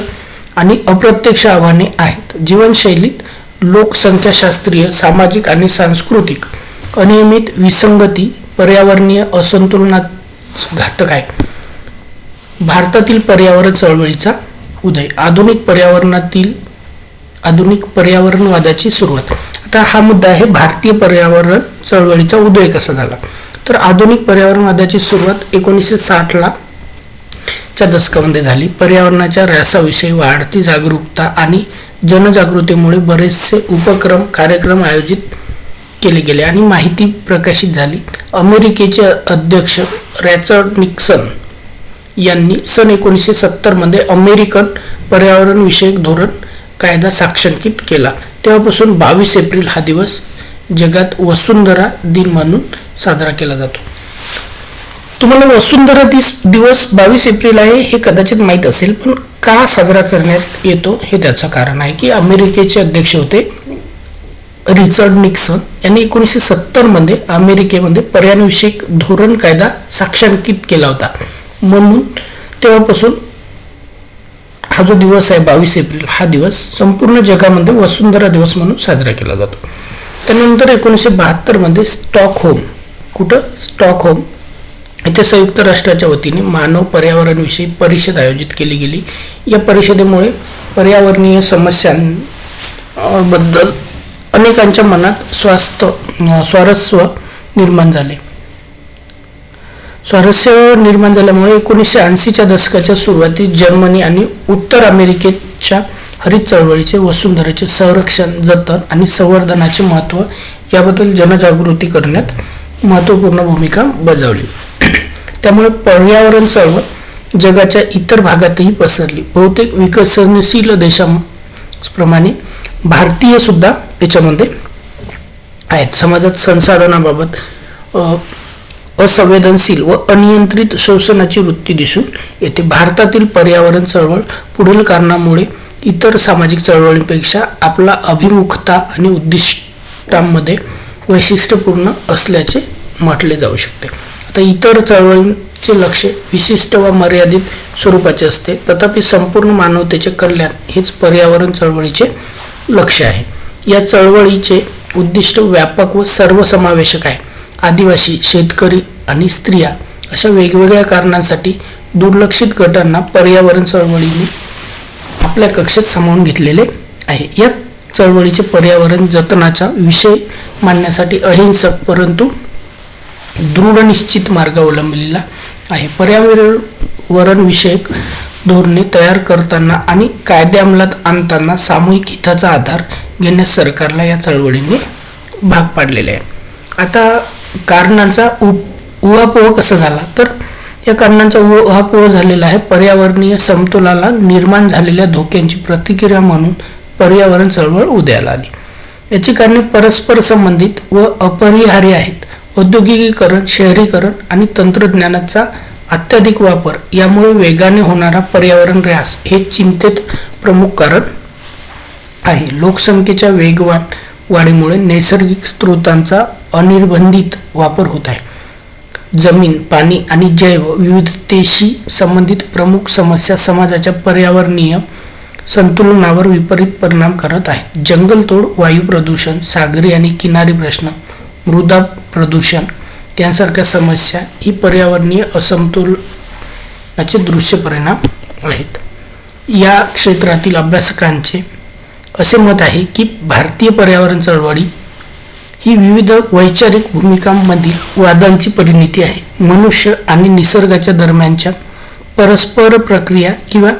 आणि अप्रत्यक्ष आव्हाने आहेत. जीवनशैलीत लोकसंख्याशास्त्रीय, सामाजिक आणि सांस्कृतिक अनियमित विसंगती पर्यावरणीय असंतुलनात घातक आहे. भारतातील पर्यावरण चळवळीचा उदय, आधुनिक पर्यावरणवादाची सुरुवात. आता हा मुद्दा आहे, भारतीय पर्यावरण चळवळीचा उदय कसा झाला. तर आधुनिक पर्यावरणवादाची सुरुवात 1960 च्या दशकामध्ये झाली. पर्यावरणाच्या ऱ्हासाविषयी वाढती जागरूकता आणि जनजागृतीमुळे बरेचसे उपक्रम, कार्यक्रम आयोजित केले गेले आणि माहिती प्रकाशित झाली. अमेरिकेचे अध्यक्ष रिचर्ड निक्सन यांनी सन 1970 मध्ये अमेरिकन पर्यावरण विषयक धोरण कायदा साक्षरकीत केला. तेव्हापासून 22 एप्रिल हा दिवस जगात वसुंधरा दिन म्हणून साजरा केला जातो. तुम्हाला वसुंधरा दिवस 22 एप्रिल आहे हे कदाचित माहीत असेल, पण का साजरा करण्यात येतो हे त्याचं कारण आहे की अमेरिकेचे अध्यक्ष होते रिचर्ड निक्सन यांनी 1970 मध्ये अमेरिकेमध्ये पर्यावरणविषयक धोरण कायदा साक्षरकीत केला होता. म्हणून तेव्हापासून हा जो दिवस आहे 22 एप्रिल हा दिवस संपूर्ण जगामध्ये वसुंधरा दिवस म्हणून साजरा केला जातो. त्यानंतर 1972 मध्ये स्टॉकहोम येथे संयुक्त राष्ट्राच्या वतीने मानव पर्यावरणविषयी परिषद आयोजित केली गेली. या परिषदेमुळे पर्यावरणीय समस्यांबद्दल अनेकांच्या मनात स्वारस्य निर्माण झाल्यामुळे 1980च्या दशकाच्या सुरुवातीस जर्मनी आणि उत्तर अमेरिकेच्या हरित चळवळीचे वसुंधरेचे संरक्षण, जतन आणि संवर्धनाचे महत्त्व याबद्दल जनजागृती करण्यात महत्त्वपूर्ण भूमिका बजावली. त्यामुळे पर्यावरण चळवळ जगाच्या इतर भागातही पसरली. बहुतेक विकसनशील देशांप्रमाणे भारतीय सुद्धा याच्यामध्ये आहेत. समाजात संसाधनाबाबत असंवेदनशील व अनियंत्रित शोषणाची वृत्ती दिसून येते. भारतातील पर्यावरण चळवळ पुढील कारणामुळे इतर सामाजिक चळवळींपेक्षा आपला अभिमुखता आणि उद्दिष्टांमध्ये वैशिष्ट्यपूर्ण असल्याचे म्हटले जाऊ शकते. आता इतर चळवळींचे लक्ष विशिष्ट व मर्यादित स्वरूपाचे असते, तथापि संपूर्ण मानवतेचे कल्याण हेच पर्यावरण चळवळीचे लक्ष आहे. या चळवळीचे उद्दिष्ट व्यापक व सर्वसमावेशक आहे. आदिवासी, शेतकरी आणि स्त्रिया अशा वेगवेगळ्या कारणांसाठी दुर्लक्षित गटांना पर्यावरण चळवळीने आपल्या कक्षेत सामावून घेतलेले आहे. या चळवळीचे पर्यावरण जतनाचा विषय मांडण्यासाठी अहिंसक परंतु दृढ निश्चित मार्ग अवलंबलेला आहे. पर्यावरण विषयक धोरणे तयार करताना आणि कायदे अंमलात आणताना सामूहिक हिताचा आधार घेण्यास सरकारला या चळवळीने भाग पाडलेले आहे. आता कारणांचा उहापोह कसा झाला, तर या कारणांचा उहापोह झालेला आहे. पर्यावरणीय समतोलाला निर्माण झालेल्या धोक्यांची प्रतिक्रिया म्हणून पर्यावरण चळवळ उदयाला आली. याची कारणे परस्पर संबंधित व अपरिहार्य आहेत. औद्योगिकीकरण, शहरीकरण आणि तंत्रज्ञानाचा अत्याधिक वापर यामुळे वेगाने होणारा पर्यावरण ऱ्हास हे चिंतेत प्रमुख कारण आहे. लोकसंख्येच्या वेगवान वाढीमुळे नैसर्गिक स्रोतांचा अनिर्बंधित वापर होत आहे. जमीन, पाणी आणि जैव विविधतेशी संबंधित प्रमुख समस्या समाजाच्या पर्यावरणीय संतुलनावर विपरीत परिणाम करत आहेत. जंगलतोड, वायू प्रदूषण, सागरी आणि किनारी प्रश्न, मृदा प्रदूषण यांसारख्या समस्या ही पर्यावरणीय असमतोलनाचे दृश्य परिणाम आहेत. या क्षेत्रातील अभ्यासकांचे असे मत आहे की भारतीय पर्यावरण चळवळी ही विविध वैचारिक भूमिकांमधील वादांची परिणती आहे. मनुष्य आणि निसर्गाच्या दरम्यानच्या परस्पर प्रक्रिया किंवा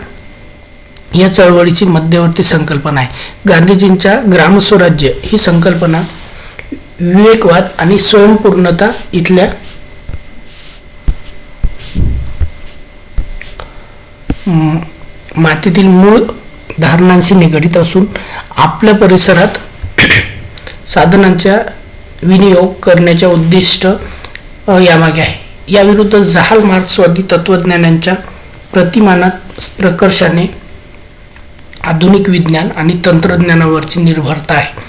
या चळवळीची मध्यवर्ती संकल्पना आहे. गांधीजींच्या ग्रामस्वराज्य ही संकल्पना विवेकवाद आणि स्वयंपूर्णता इथल्या मातीतील मूळ धारणांशी निगडित असून आपल्या परिसरात साधनांचा विनियोग करण्याचे उद्दिष्ट यामागे आहे. याविरुद्ध जहाल मार्क्सवादी तत्त्वज्ञानांच्या प्रतिमानात प्रकर्षाने आधुनिक विज्ञान आणि तंत्रज्ञानावरची निर्भरता आहे.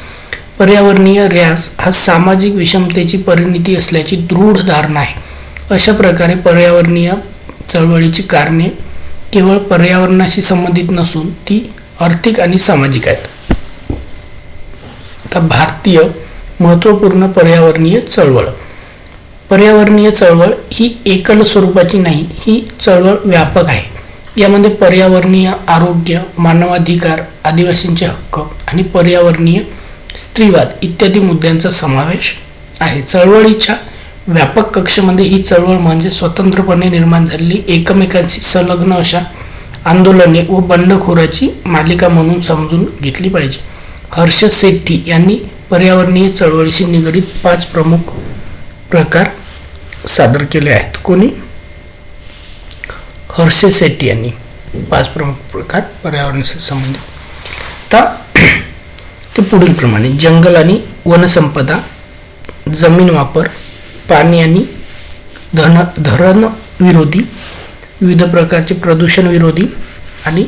पर्यावरणीय ऱ्हास हा सामाजिक विषमतेची परिणती असल्याची दृढ धारणा आहे. अशा प्रकारे पर्यावरणीय चळवळीची कारणे केवळ पर्यावरणाशी संबंधित नसून ती आर्थिक आणि सामाजिक आहेत. आता भारतीय महत्त्वपूर्ण पर्यावरणीय चळवळ. पर्यावरणीय चळवळ ही एकल स्वरूपाची नाही, ही चळवळ व्यापक आहे. यामध्ये पर्यावरणीय आरोग्य, मानवाधिकार, आदिवासींचे हक्क आणि पर्यावरणीय स्त्रीवाद इत्यादी मुद्द्यांचा समावेश आहे. चळवळीच्या व्यापक कक्षेमध्ये ही चळवळ म्हणजे स्वतंत्रपणे निर्माण झालेली एकमेकांशी संलग्न अशा आंदोलने व बंडखोराची मालिका म्हणून समजून घेतली पाहिजे. हर्ष सेट्टी यांनी पर्यावरणीय चळवळीशी निगडित 5 प्रमुख प्रकार सादर केले आहेत. कोणी? हर्ष सेट्टी यांनी 5 प्रमुख प्रकार पर्यावरणाशी संबंधित. आता ते पुढील प्रमाणे: जंगल आणि वनसंपदा, जमीन वापर, पाणी आणि धरण विरोधी, विविध प्रकारचे प्रदूषण विरोधी आणि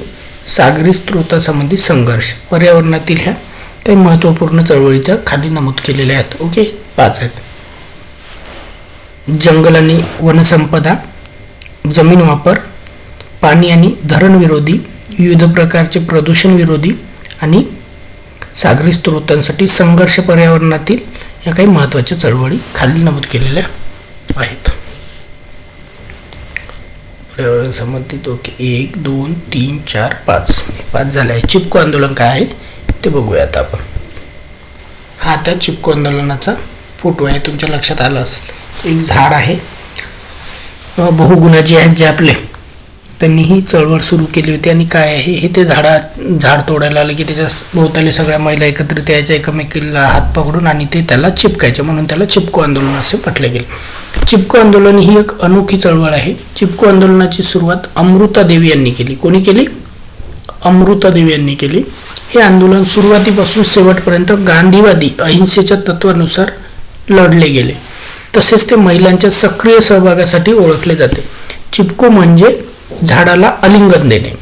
सागरी स्रोतासंबंधी संघर्ष. पर्यावरणातील ह्या काही महत्त्वपूर्ण चळवळीच्या खाली नमूद केलेल्या आहेत. ओके, 5 आहेत. जंगल आणि वनसंपदा, जमीन वापर, पाणी आणि धरण विरोधी, विविध प्रकारचे प्रदूषण विरोधी आणि सागरी स्रोतांसाठी संघर्ष. पर्यावरणातील या काही महत्त्वाच्या चळवळी खाली नमूद केलेल्या आहेत. पर्यावरण संबंधित ओके 1 2 3 4 5 झाले आहे. चिपको आंदोलन काय आहे ते बघूया आता आपण. हा आता चिपको आंदोलनाचा फोटो आहे, तुमच्या लक्षात आलं असेल. एक झाड आहे, बहुगुणाजी आहेत जे आपले, त्यांनी ही चळवळ सुरू केली होती. आणि काय आहे हे ते झाड तोडायला आलं की त्याच्या भोवताली सगळ्या महिला एकत्रित यायच्या, एकमेकीला हात पकडून आणि ते त्याला चिपकायचे, म्हणून त्याला चिपको आंदोलन असे म्हटले गेले. चिपको आंदोलन ही एक अनोखी चळवळ आहे. चिपको आंदोलनाची सुरुवात अमृता देवी यांनी केली. कोणी केली? अमृता देवी यांनी केली. हे आंदोलन सुरुवातीपासून शेवटपर्यंत गांधीवादी अहिंसेच्या तत्वानुसार लढले गेले. तसेच ते महिलांच्या सक्रिय सहभागासाठी ओळखले जाते. चिपको म्हणजे झाडाला आलिंगन देणे.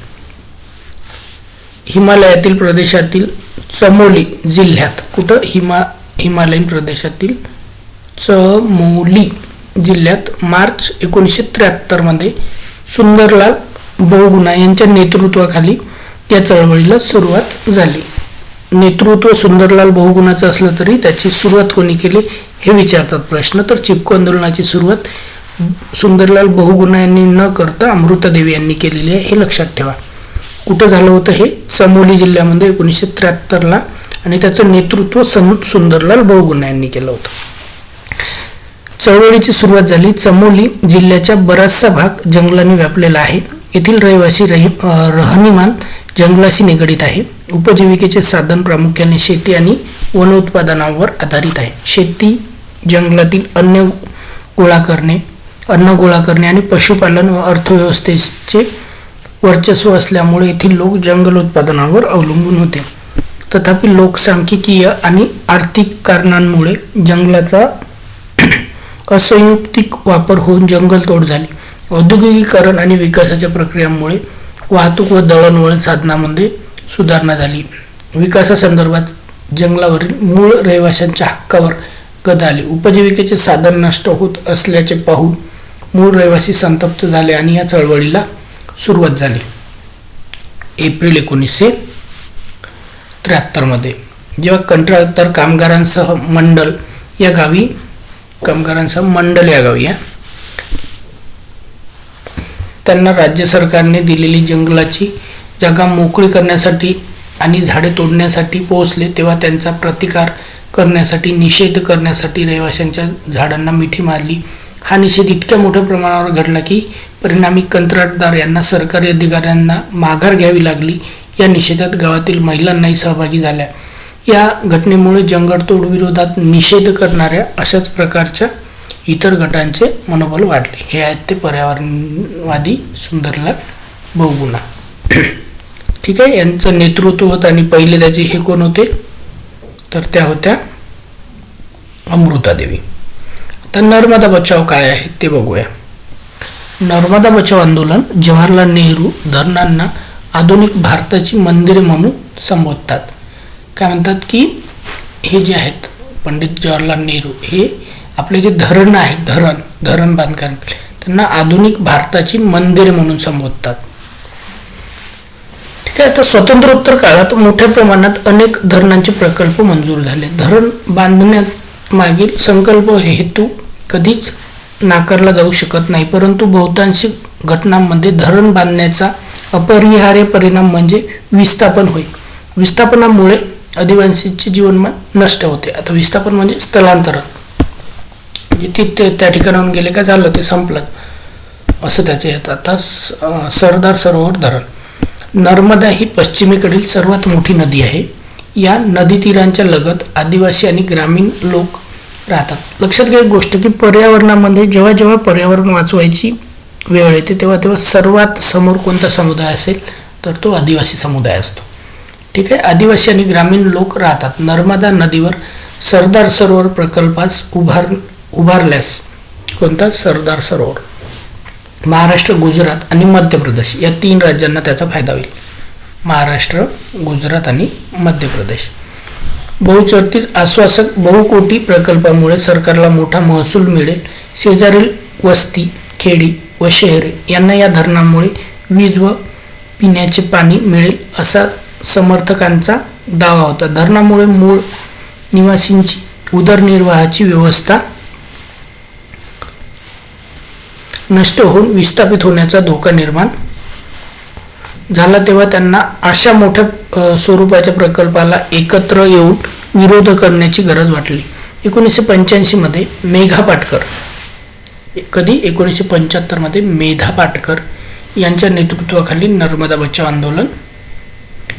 हिमालयातील प्रदेशातील चमोली जिल्ह्यात, कुठं? हिमालयीन प्रदेशातील चमोली जिल्ह्यात मार्च 1973 मध्ये सुंदरलाल बहुगुणा यांच्या नेतृत्वाखाली या चळवळीला सुरुवात झाली. नेतृत्व सुंदरलाल बहुगुणाचं असलं तरी त्याची सुरुवात कोणी केली हे विचारतात प्रश्न. तर चिपको आंदोलनाची सुरुवात सुंदरलाल बहुगुणा यांनी न करता अमृता देवी यांनी केलेली आहे, हे लक्षात ठेवा. कुठं झालं होतं हे? चमोली जिल्ह्यामध्ये 1973 आणि त्याचं नेतृत्व सुंदरलाल बहुगुणा यांनी केलं होतं. चळवळीची सुरुवात झाली. चमोली जिल्ह्याचा बराचसा भाग जंगलाने व्यापलेला आहे. येथील रहिवासी राहणीमान जंगलाशी निगडित आहे. उपजीविकेचे साधन प्रामुख्याने शेती आणि वन उत्पादनावर आधारित आहे. शेती, जंगलातील अन्न गोळा करणे आणि पशुपालन व अर्थव्यवस्थेचे वर्चस्व असल्यामुळे येथील लोक जंगल उत्पादनावर अवलंबून होते. तथापि लोकसांख्यिकीय आणि आर्थिक कारणांमुळे जंगलाचा असंयुक्तिक वापर होऊन जंगलतोड झाली. औद्योगिकीकरण आणि विकासाच्या प्रक्रियांमुळे वाहतूक व दळणवळण साधनामध्ये सुधारणा झाली. विकासासंदर्भात जंगलावरील मूळ रहिवाशांच्या हक्कावर गदा आली. उपजीविकेचे साधन नष्ट होत असल्याचे पाहून मूळ रहिवासी संतप्त झाले आणि या चळवळीला सुरुवात झाली. एप्रिल 1973 मध्ये जेव्हा कंत्राटदार कामगारांसह मंडल या गावी त्यांना राज्य सरकारने दिलेली जंगलाची जागा मोकळी करण्यासाठी आणि झाडे तोडण्यासाठी पोहोचले, तेव्हा त्यांचा प्रतिकार करण्यासाठी, निषेध करण्यासाठी रहिवाशांच्या झाडांना मिठी मारली. हा निषेध इतक्या मोठ्या प्रमाणावर घडला की परिणामी कंत्राटदार यांना सरकारी अधिकाऱ्यांना माघार घ्यावी लागली. या निषेधात गावातील महिलांनाही सहभागी झाल्या. या घटनेमुळे जंगलतोड विरोधात निषेध करणाऱ्या अशाच प्रकारच्या इतर गटांचे मनोबल वाढले. हे आहेत ते पर्यावरणवादी सुंदरलाल बहुगुणा. ठीक आहे, यांचं नेतृत्व होतं आणि पहिले त्याचे हे कोण होते? तर त्या होत्या अमृता देवी. तर नर्मदा बचाव काय आहे ते बघूया. नर्मदा बचाव आंदोलन जवाहरलाल नेहरू धरणांना आधुनिक भारताची मंदिरे म्हणून संबोधतात. काय म्हणतात की हे जे आहेत पंडित जवाहरलाल नेहरू, हे आपले जे धरण आहे, धरण बांधकाम, त्यांना आधुनिक भारताची मंदिरे म्हणून संबोधतात. ठीक आहे. तर स्वातंत्र्योत्तर काळात मोठ्या प्रमाणात अनेक धरणांचे प्रकल्प मंजूर झाले. धरण बांधण्यात मागील संकल्प हेतू कधीच नाकारला जाऊ शकत नाही, परंतु बहुतांश घटनांमध्ये धरण बांधण्याचा अपरिहार्य परिणाम म्हणजे विस्थापन होय. विस्थापनामुळे आदिवासींचे जीवनमान नष्ट होते. आता विस्थापन म्हणजे स्थलांतरण, ते त्या ठिकाणाहून गेले का झालं, ते संपलं असं त्याचे येतं. आता सरदार सरोवर धरण. नर्मदा ही पश्चिमेकडील सर्वात मोठी नदी आहे. या नदी तीरांच्या लगत आदिवासी आणि ग्रामीण लोक राहतात. लक्षात घ्या एक गोष्ट की पर्यावरणामध्ये जेव्हा जेव्हा पर्यावरण वाचवायची वेळ येते तेव्हा सर्वात समोर कोणता समुदाय असेल तर तो आदिवासी समुदाय असतो. ठीक आहे. आदिवासी आणि ग्रामीण लोक राहतात. नर्मदा नदीवर सरदार सरोवर प्रकल्पास उभारल्यास, कोणता? सरदार सरोवर, महाराष्ट्र, गुजरात आणि मध्य प्रदेश या 3 राज्यांना त्याचा फायदा होईल. महाराष्ट्र, गुजरात आणि मध्य प्रदेश. बहुचर्चित आश्वासक बहुकोटी प्रकल्पामुळे सरकारला मोठा महसूल मिळेल. शेजारील वस्ती, खेडी व शहरे यांना या धरणामुळे वीज व पिण्याचे पाणी मिळेल असा समर्थकांचा दावा होता. धरणामुळे मूळ निवासींची उदरनिर्वाहाची व्यवस्था नष्ट होऊन विस्थापित होण्याचा धोका निर्माण झाला. तेव्हा त्यांना अशा मोठ्या स्वरूपाच्या प्रकल्पाला एकत्र येऊन विरोध करण्याची गरज वाटली. 1985 मध्ये मेघा पाटकर, कधी? 1975 मध्ये मेधा पाटकर यांच्या नेतृत्वाखाली नर्मदा बचाव आंदोलन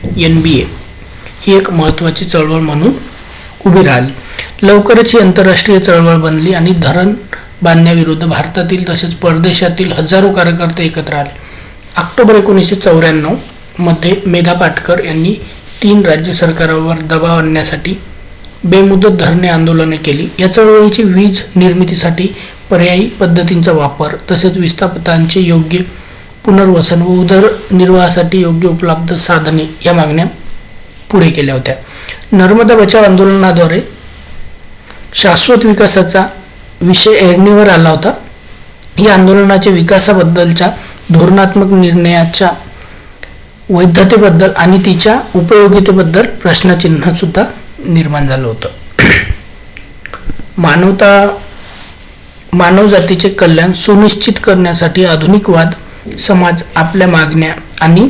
NBA ही एक महत्त्वाची चळवळ म्हणून उभी राहिली। लवकरच ही आंतरराष्ट्रीय चळवळ बनली आणि धरण बांधण्याविरुद्ध भारतातील तसेच परदेशातील हजारो कार्यकर्ते एकत्र आले। ऑक्टोबर 1994 मध्ये मेधा पाटकर यांनी 3 राज्य सरकारांवर दबाव आणण्यासाठी बेमुदत धरणे आंदोलने केली। या चळवळीची वीज निर्मितीसाठी पर्यायी पद्धतींचा वापर तसेच विस्थापितांचे योग्य पुनर्वसन व उदरनिर्वाहासाठी योग्य उपलब्ध साधने या मागण्या पुढे केल्या होत्या। नर्मदा बचाव आंदोलनाद्वारे शाश्वत विकासाचा विषय ऐरणीवर आला होता। या आंदोलनाच्या विकासाबद्दलच्या धोरणात्मक निर्णयाच्या वैधतेबद्दल आणि तिच्या उपयोगितेबद्दल प्रश्नचिन्ह सुद्धा निर्माण झालं होतं। मानवजातीचे कल्याण सुनिश्चित करण्यासाठी आधुनिकवाद समाज आपल्या मागण्या आणि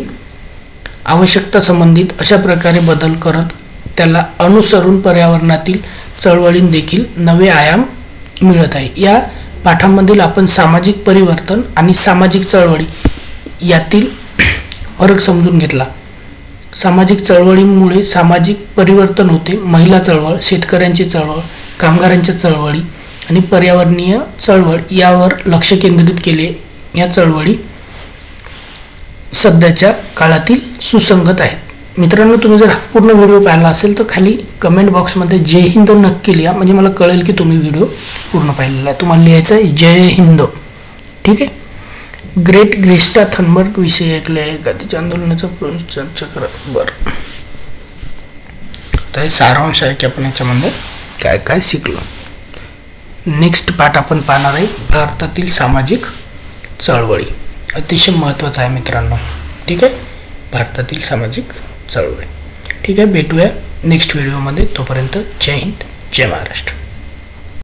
आवश्यकता संबंधित अशा प्रकारे बदल करत त्याला अनुसरून पर्यावरणातील चळवळींना देखील नवे आयाम मिळत आहे। या पाठांमधील आपण सामाजिक परिवर्तन आणि सामाजिक चळवळी यातील फरक समजून घेतला। सामाजिक चळवळीमुळे सामाजिक परिवर्तन होते। महिला चळवळ, शेतकऱ्यांची चळवळ, कामगारांच्या चळवळी आणि पर्यावरणीय चळवळ यावर लक्ष केंद्रित केले। या चळवळी सध्याच्या काळातील सुसंगत आहेत। मित्रांनो, तुम्ही जर पूर्ण व्हिडिओ पाहिला असेल तर खाली कमेंट बॉक्समध्ये जय हिंद नक्की लिहा, म्हणजे मला कळेल की तुम्ही व्हिडिओ पूर्ण पाहिलेला आहे। तुम्हाला लिहायचं आहे जय हिंद, ठीक आहे। ग्रेट ग्रेटा थनबर्ग विषयी ऐकले आहे का? तिच्या आंदोलनाचा चर्चा करा। बरं, तर हे सारांश आहे की आपण याच्यामध्ये काय काय शिकलो। नेक्स्ट पार्ट आपण पाहणार आहे भारतातील सामाजिक चळवळी। अतिशय महत्त्वाचा आहे मित्रांनो, ठीक आहे, भारतातील सामाजिक चळवळी। ठीक आहे, भेटूया नेक्स्ट व्हिडिओमध्ये। तोपर्यंत जय हिंद, जय महाराष्ट्र।